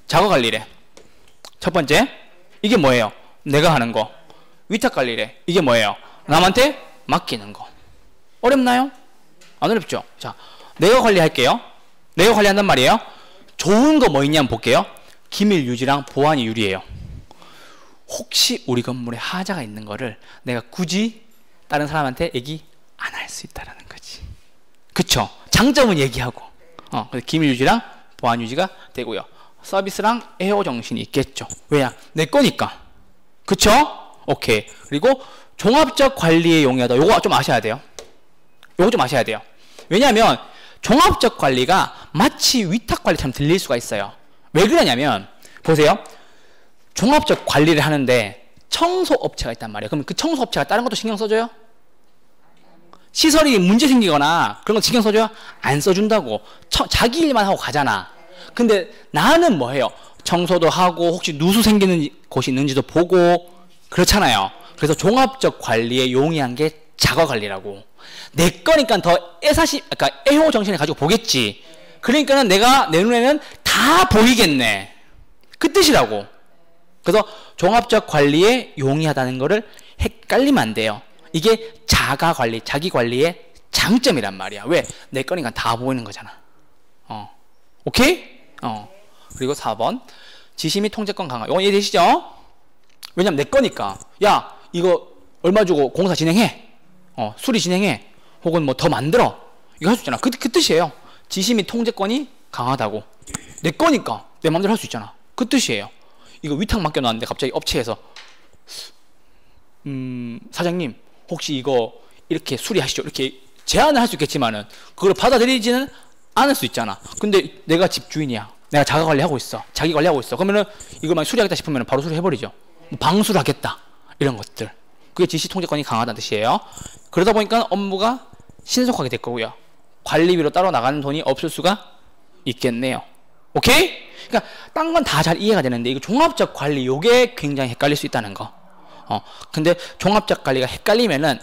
A: 자가 관리래. 첫 번째, 이게 뭐예요? 내가 하는 거. 위탁 관리래. 이게 뭐예요? 남한테 맡기는 거. 어렵나요? 안 어렵죠? 자, 내가 관리할게요. 내가 관리한단 말이에요. 좋은 거 뭐 있냐 한번 볼게요. 기밀 유지랑 보안이 유리해요. 혹시 우리 건물에 하자가 있는 거를 내가 굳이 다른 사람한테 얘기 안 할 수 있다는 거지. 그쵸? 장점은 얘기하고, 그래서 기밀 유지랑 보안 유지가 되고요. 서비스랑 애호 정신이 있겠죠. 왜냐? 내 거니까. 그쵸? 오케이. 그리고 종합적 관리에 용이하다. 요거 좀 아셔야 돼요. 요거 좀 아셔야 돼요. 왜냐하면 종합적 관리가 마치 위탁 관리처럼 들릴 수가 있어요. 왜 그러냐면, 보세요. 종합적 관리를 하는데 청소업체가 있단 말이에요. 그럼 그 청소업체가 다른 것도 신경 써줘요? 시설이 문제 생기거나 그런 거 신경 써줘요? 안 써준다고. 자기 일만 하고 가잖아. 근데 나는 뭐 해요? 청소도 하고 혹시 누수 생기는 곳이 있는지도 보고 그렇잖아요. 그래서 종합적 관리에 용이한 게 자가 관리라고. 내 거니까 더 그러니까 애호 정신을 가지고 보겠지. 그러니까는 내가 내 눈에는 다 보이겠네. 그 뜻이라고. 그래서 종합적 관리에 용이하다는 거를 헷갈리면 안 돼요. 이게 자가 관리, 자기 관리의 장점이란 말이야. 왜? 내 거니까 다 보이는 거잖아. 오케이? 그리고 4번. 지시 및 통제권 강화. 이거 이해되시죠? 왜냐면 내 거니까. 야, 이거 얼마 주고 공사 진행해. 수리 진행해. 혹은 뭐 더 만들어. 이거 할 수 있잖아. 그 뜻이에요. 지시 및 통제권이 강하다고. 내 거니까 내 마음대로 할 수 있잖아. 그 뜻이에요. 이거 위탁 맡겨놨는데 갑자기 업체에서 사장님 혹시 이거 이렇게 수리하시죠. 이렇게 제안을 할 수 있겠지만은 그걸 받아들이지는 않을 수 있잖아. 근데 내가 집주인이야. 내가 자가 관리하고 있어. 자기 관리하고 있어. 그러면은 이걸만 수리하겠다 싶으면 바로 수리해버리죠. 뭐 방수를 하겠다. 이런 것들. 그게 지시 통제권이 강하다는 뜻이에요. 그러다 보니까 업무가 신속하게 될 거고요. 관리비로 따로 나가는 돈이 없을 수가 있겠네요. 오케이? 그러니까 딴 건 다 잘 이해가 되는데 이거 종합적 관리 요게 굉장히 헷갈릴 수 있다는 거. 근데 종합적 관리가 헷갈리면은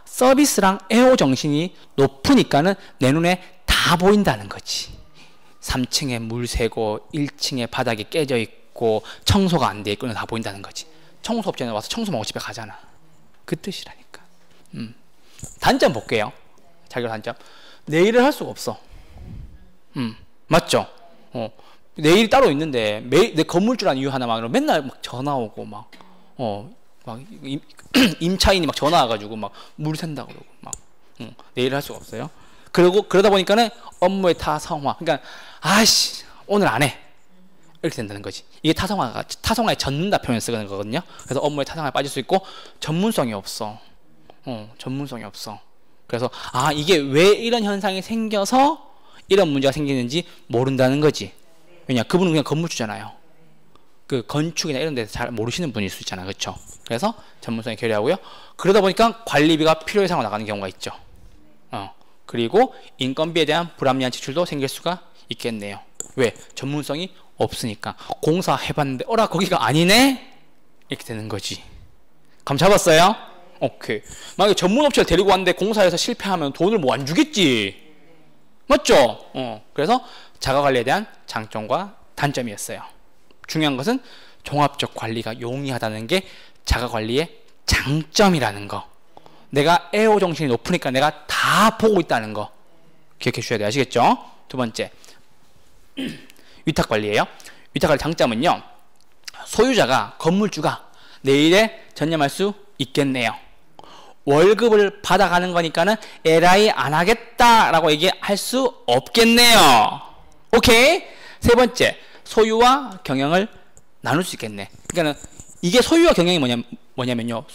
A: 서비스랑 애호 정신이 높으니까는 내 눈에 다 보인다는 거지. 3층에 물 새고 1층에 바닥이 깨져 있고 청소가 안 돼 있고는 다 보인다는 거지. 청소업체는 와서 청소하고 집에 가잖아. 그 뜻이라니까. 단점 볼게요. 자기 단점. 내 일을 할 수가 없어. 맞죠? 내 일이 따로 있는데 내 건물주라는 이유 하나만으로 맨날 막 전화 오고 막 임차인이 막 전화 와가지고 막 물 샌다 그러고 막 내 일을 할 수가 없어요. 그리고 그러다 보니까는 업무의 타성화. 그러니까 오늘 안 해. 이렇게 된다는 거지. 이게 타성화에 젖는다 표현 쓰는 거거든요. 그래서 업무의 타성화에 빠질 수 있고 전문성이 없어. 전문성이 없어. 그래서 이게 왜 이런 현상이 생겨서 이런 문제가 생기는지 모른다는 거지. 왜냐, 그분은 그냥 건물주잖아요. 그 건축이나 이런 데서 잘 모르시는 분일 수 있잖아요. 그렇죠? 그래서 전문성이 결여하고요. 그러다 보니까 관리비가 필요 이상으로 나가는 경우가 있죠. 그리고 인건비에 대한 불합리한 지출도 생길 수가 있겠네요. 왜? 전문성이 없으니까. 공사 해봤는데 거기가 아니네? 이렇게 되는 거지. 감 잡았어요? 오케이. 만약에 전문업체를 데리고 왔는데 공사에서 실패하면 돈을 뭐 안 주겠지. 맞죠? 그래서 자가관리에 대한 장점과 단점이었어요. 중요한 것은 종합적 관리가 용이하다는 게 자가관리의 장점이라는 거. 내가 애호 정신이 높으니까 내가 다 보고 있다는 거 기억해 주셔야 돼요. 아시겠죠? 두 번째, 위탁관리예요. 위탁관리 장점은요, 소유자가, 건물주가 내 일에 전념할 수 있겠네요. 월급을 받아가는 거니까는 에라이 안 하겠다라고 얘기할 수 없겠네요. 오케이? 세 번째, 소유와 경영을 나눌 수 있겠네. 그러니까는 이게 소유와 경영이 뭐냐면요,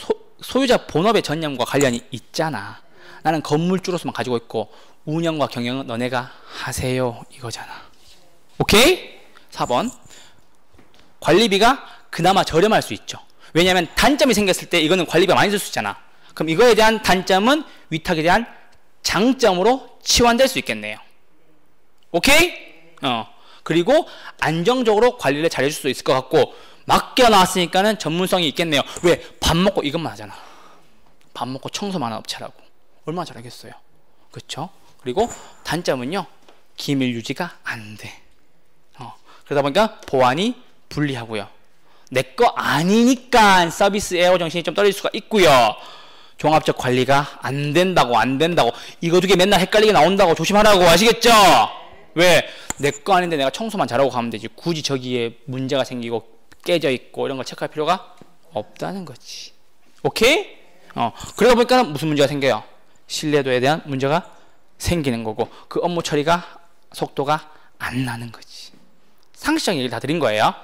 A: 소유자 본업의 전념과 관련이 있잖아. 나는 건물주로서만 가지고 있고 운영과 경영은 너네가 하세요 이거잖아. 오케이? 4번, 관리비가 그나마 저렴할 수 있죠. 왜냐하면 단점이 생겼을 때 이거는 관리비가 많이 들 수 있잖아. 그럼 이거에 대한 단점은 위탁에 대한 장점으로 치환될 수 있겠네요. 오케이? 그리고 안정적으로 관리를 잘 해줄 수 있을 것 같고, 맡겨놨으니까는 전문성이 있겠네요. 왜? 밥 먹고 이것만 하잖아. 밥 먹고 청소만 하는 업체라고. 얼마나 잘하겠어요. 그렇죠? 그리고 단점은요, 기밀 유지가 안 돼. 그러다 보니까 보안이 불리하고요. 내 거 아니니까 서비스 에어 정신이 좀 떨어질 수가 있고요. 종합적 관리가 안 된다고 이거 두 개 맨날 헷갈리게 나온다고 조심하라고. 아시겠죠? 왜? 내 거 아닌데 내가 청소만 잘하고 가면 되지. 굳이 저기에 문제가 생기고 깨져 있고 이런 걸 체크할 필요가 없다는 거지. 오케이? 그러다 보니까 무슨 문제가 생겨요? 신뢰도에 대한 문제가 생기는 거고, 그 업무 처리가 속도가 안 나는 거지. 상식적인 얘기를 다 드린 거예요.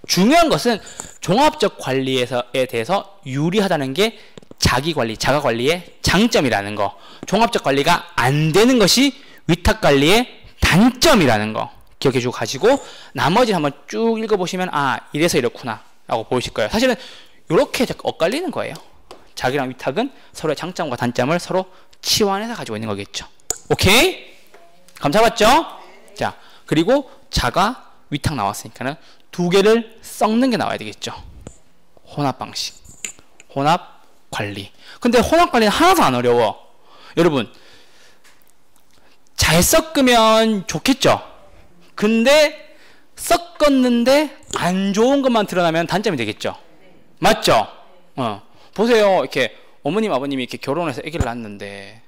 A: 중요한 것은 종합적 관리에 대해서 유리하다는 게 자기관리, 자가관리의 장점이라는 거. 종합적 관리가 안 되는 것이 위탁관리의 단점이라는 거 기억해 주고 가지고, 나머지 한번 쭉 읽어보시면 아, 이래서 이렇구나 라고 보이실 거예요. 사실은 이렇게 엇갈리는 거예요. 자기랑 위탁은 서로의 장점과 단점을 서로 치환해서 가지고 있는 거겠죠. 오케이? 감 잡았죠? 자, 그리고 자가 위탁 나왔으니까는 두 개를 섞는 게 나와야 되겠죠. 혼합 방식, 혼합 관리. 근데 혼합 관리는 하나도 안 어려워. 여러분, 잘 섞으면 좋겠죠. 근데 섞었는데 안 좋은 것만 드러나면 단점이 되겠죠. 맞죠? 보세요. 이렇게 어머님 아버님이 이렇게 결혼해서 아기를 낳았는데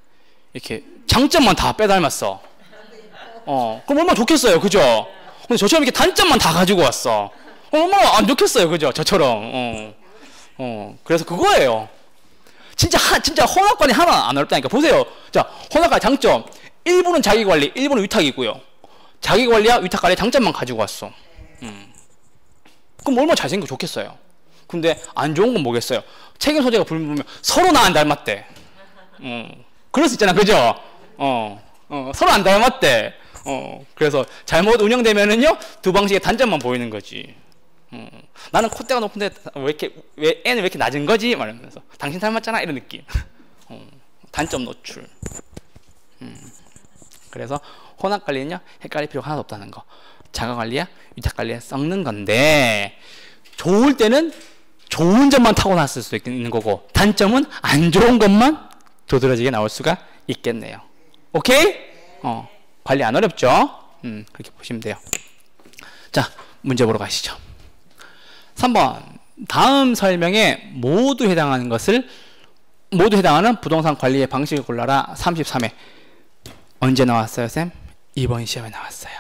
A: 이렇게 장점만 다 빼닮았어. 그럼 얼마나 좋겠어요. 그죠? 근데 저처럼 이렇게 단점만 다 가지고 왔어. 얼마나 안 좋겠어요. 그죠? 저처럼. 그래서 그거예요. 진짜 혼합관리 하나 안 어렵다니까. 보세요. 자, 혼합관리 장점. 1부는 자기관리, 1부는 위탁이고요. 자기관리와 위탁관리의 장점만 가지고 왔어. 그럼 얼마나 잘생겨 좋겠어요. 근데 안 좋은 건 뭐겠어요? 책임 소재가 불문면 서로 나 안 닮았대. 그럴 수 있잖아. 그죠? 서로 안 닮았대. 그래서 잘못 운영되면은요, 두 방식의 단점만 보이는 거지. 나는 콧대가 높은데 왜 애는 왜 이렇게 낮은 거지? 말하면서 당신 닮았잖아 이런 느낌. 단점 노출. 그래서 혼합관리는요, 헷갈릴 필요가 하나도 없다는 거. 자가관리야 위탁관리에 섞는 건데, 좋을 때는 좋은 점만 타고났을 수도 있는 거고, 단점은 안 좋은 것만 도드라지게 나올 수가 있겠네요. 오케이? 관리 안 어렵죠? 그렇게 보시면 돼요. 자, 문제 보러 가시죠. 3번. 다음 설명에 모두 해당하는 부동산 관리의 방식을 골라라. 33회. 언제 나왔어요, 쌤? 이번 시험에 나왔어요.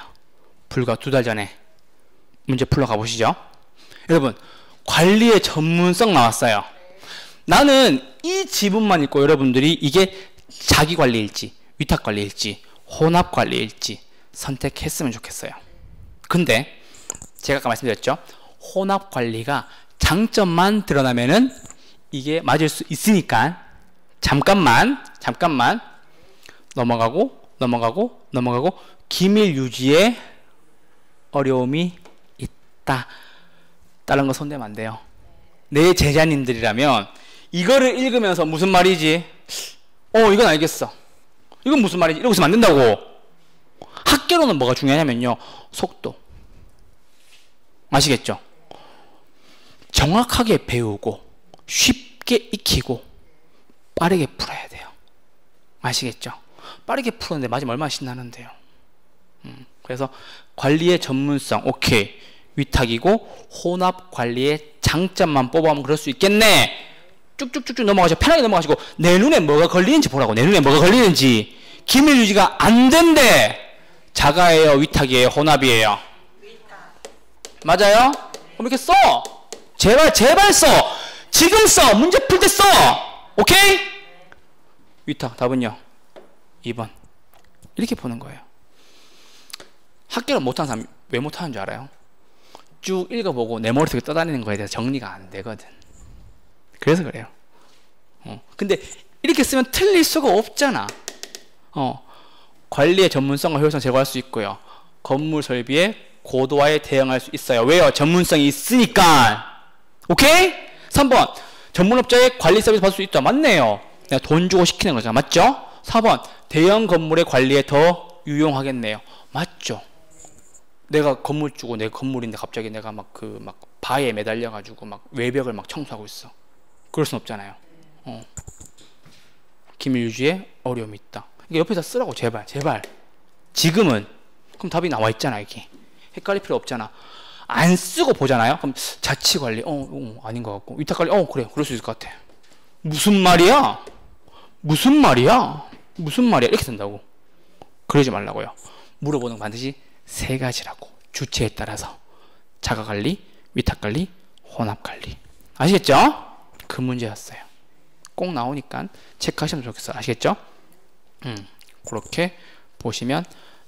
A: 불과 2달 전에. 문제 풀러 가보시죠. 여러분, 관리의 전문성 나왔어요. 나는 이 지문만 읽고 여러분들이 이게 자기관리일지 위탁관리일지 혼합관리일지 선택했으면 좋겠어요. 근데 제가 아까 말씀드렸죠. 혼합관리가 장점만 드러나면은 이게 맞을 수 있으니까 잠깐만 넘어가고 기밀 유지에 어려움이 있다. 다른 거 손대면 안 돼요. 내 제자님들이라면 이거를 읽으면서 무슨 말이지? 이건 알겠어. 이건 무슨 말이지? 이러고 있으면 안 된다고. 학교로는 뭐가 중요하냐면요, 속도. 아시겠죠? 정확하게 배우고 쉽게 익히고 빠르게 풀어야 돼요. 아시겠죠? 빠르게 풀었는데 맞으면 얼마나 신나는데요. 그래서 관리의 전문성, 오케이. 위탁이고 혼합 관리의 장점만 뽑아보면 그럴 수 있겠네. 쭉쭉쭉쭉 넘어가시고 편하게 넘어가시고 내 눈에 뭐가 걸리는지 보라고. 내 눈에 뭐가 걸리는지. 기밀 유지가 안 된대. 자가예요, 위탁이에요, 혼합이에요? 맞아요? 그럼 이렇게 써. 제발 써. 지금 써. 문제 풀 때 써. 오케이? 위탁 답은요 2번. 이렇게 보는 거예요. 학교를 못하는 사람 왜 못하는 줄 알아요? 쭉 읽어보고 내 머릿속에 떠다니는 거에 대해서 정리가 안 되거든. 그래서 그래요. 근데 이렇게 쓰면 틀릴 수가 없잖아. 관리의 전문성과 효율성 제고할 수 있고요. 건물 설비의 고도화에 대응할 수 있어요. 왜요? 전문성이 있으니까. 오케이? 3번 전문업자의 관리 서비스 받을 수 있다. 맞네요. 내가 돈 주고 시키는 거잖아. 맞죠? 4번 대형 건물의 관리에 더 유용하겠네요. 맞죠? 내가 건물 주고 내 건물인데 갑자기 내가 막 바에 매달려 가지고 막 외벽을 막 청소하고 있어. 그럴 순 없잖아요. 기밀 유지에 어려움이 있다. 그러니까 옆에서 쓰라고. 제발 지금은. 그럼 답이 나와 있잖아. 이게 헷갈릴 필요 없잖아. 안 쓰고 보잖아요. 그럼 자치관리 아닌 것 같고 위탁관리 그래 그럴 수 있을 것 같아. 무슨 말이야 이렇게 쓴다고. 그러지 말라고요. 물어보는 건 반드시 3가지라고. 주체에 따라서 자가관리, 위탁관리, 혼합관리. 아시겠죠? 그 문제였어요. 꼭 나오니까 체크하시면 좋겠어요. 아시겠죠? 그렇게 보시면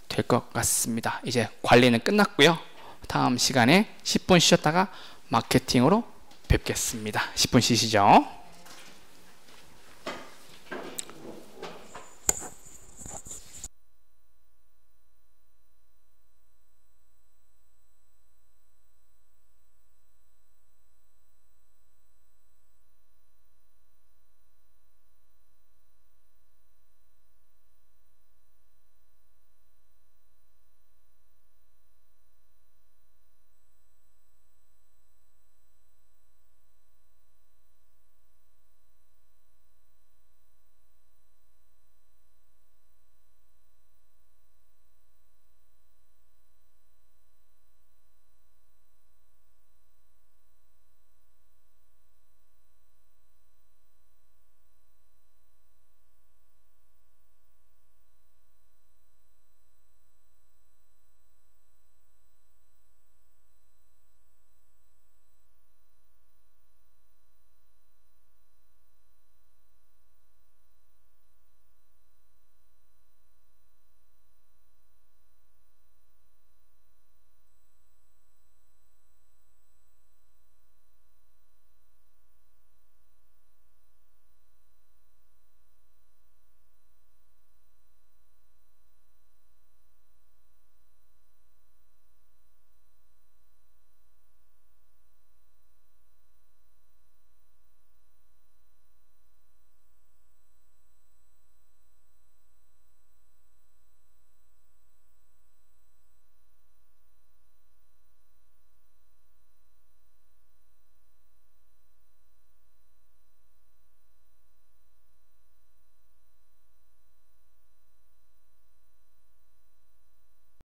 A: 될 것 같습니다. 이제 관리는 끝났고요. 다음 시간에 10분 쉬었다가 마케팅으로 뵙겠습니다. 10분 쉬시죠.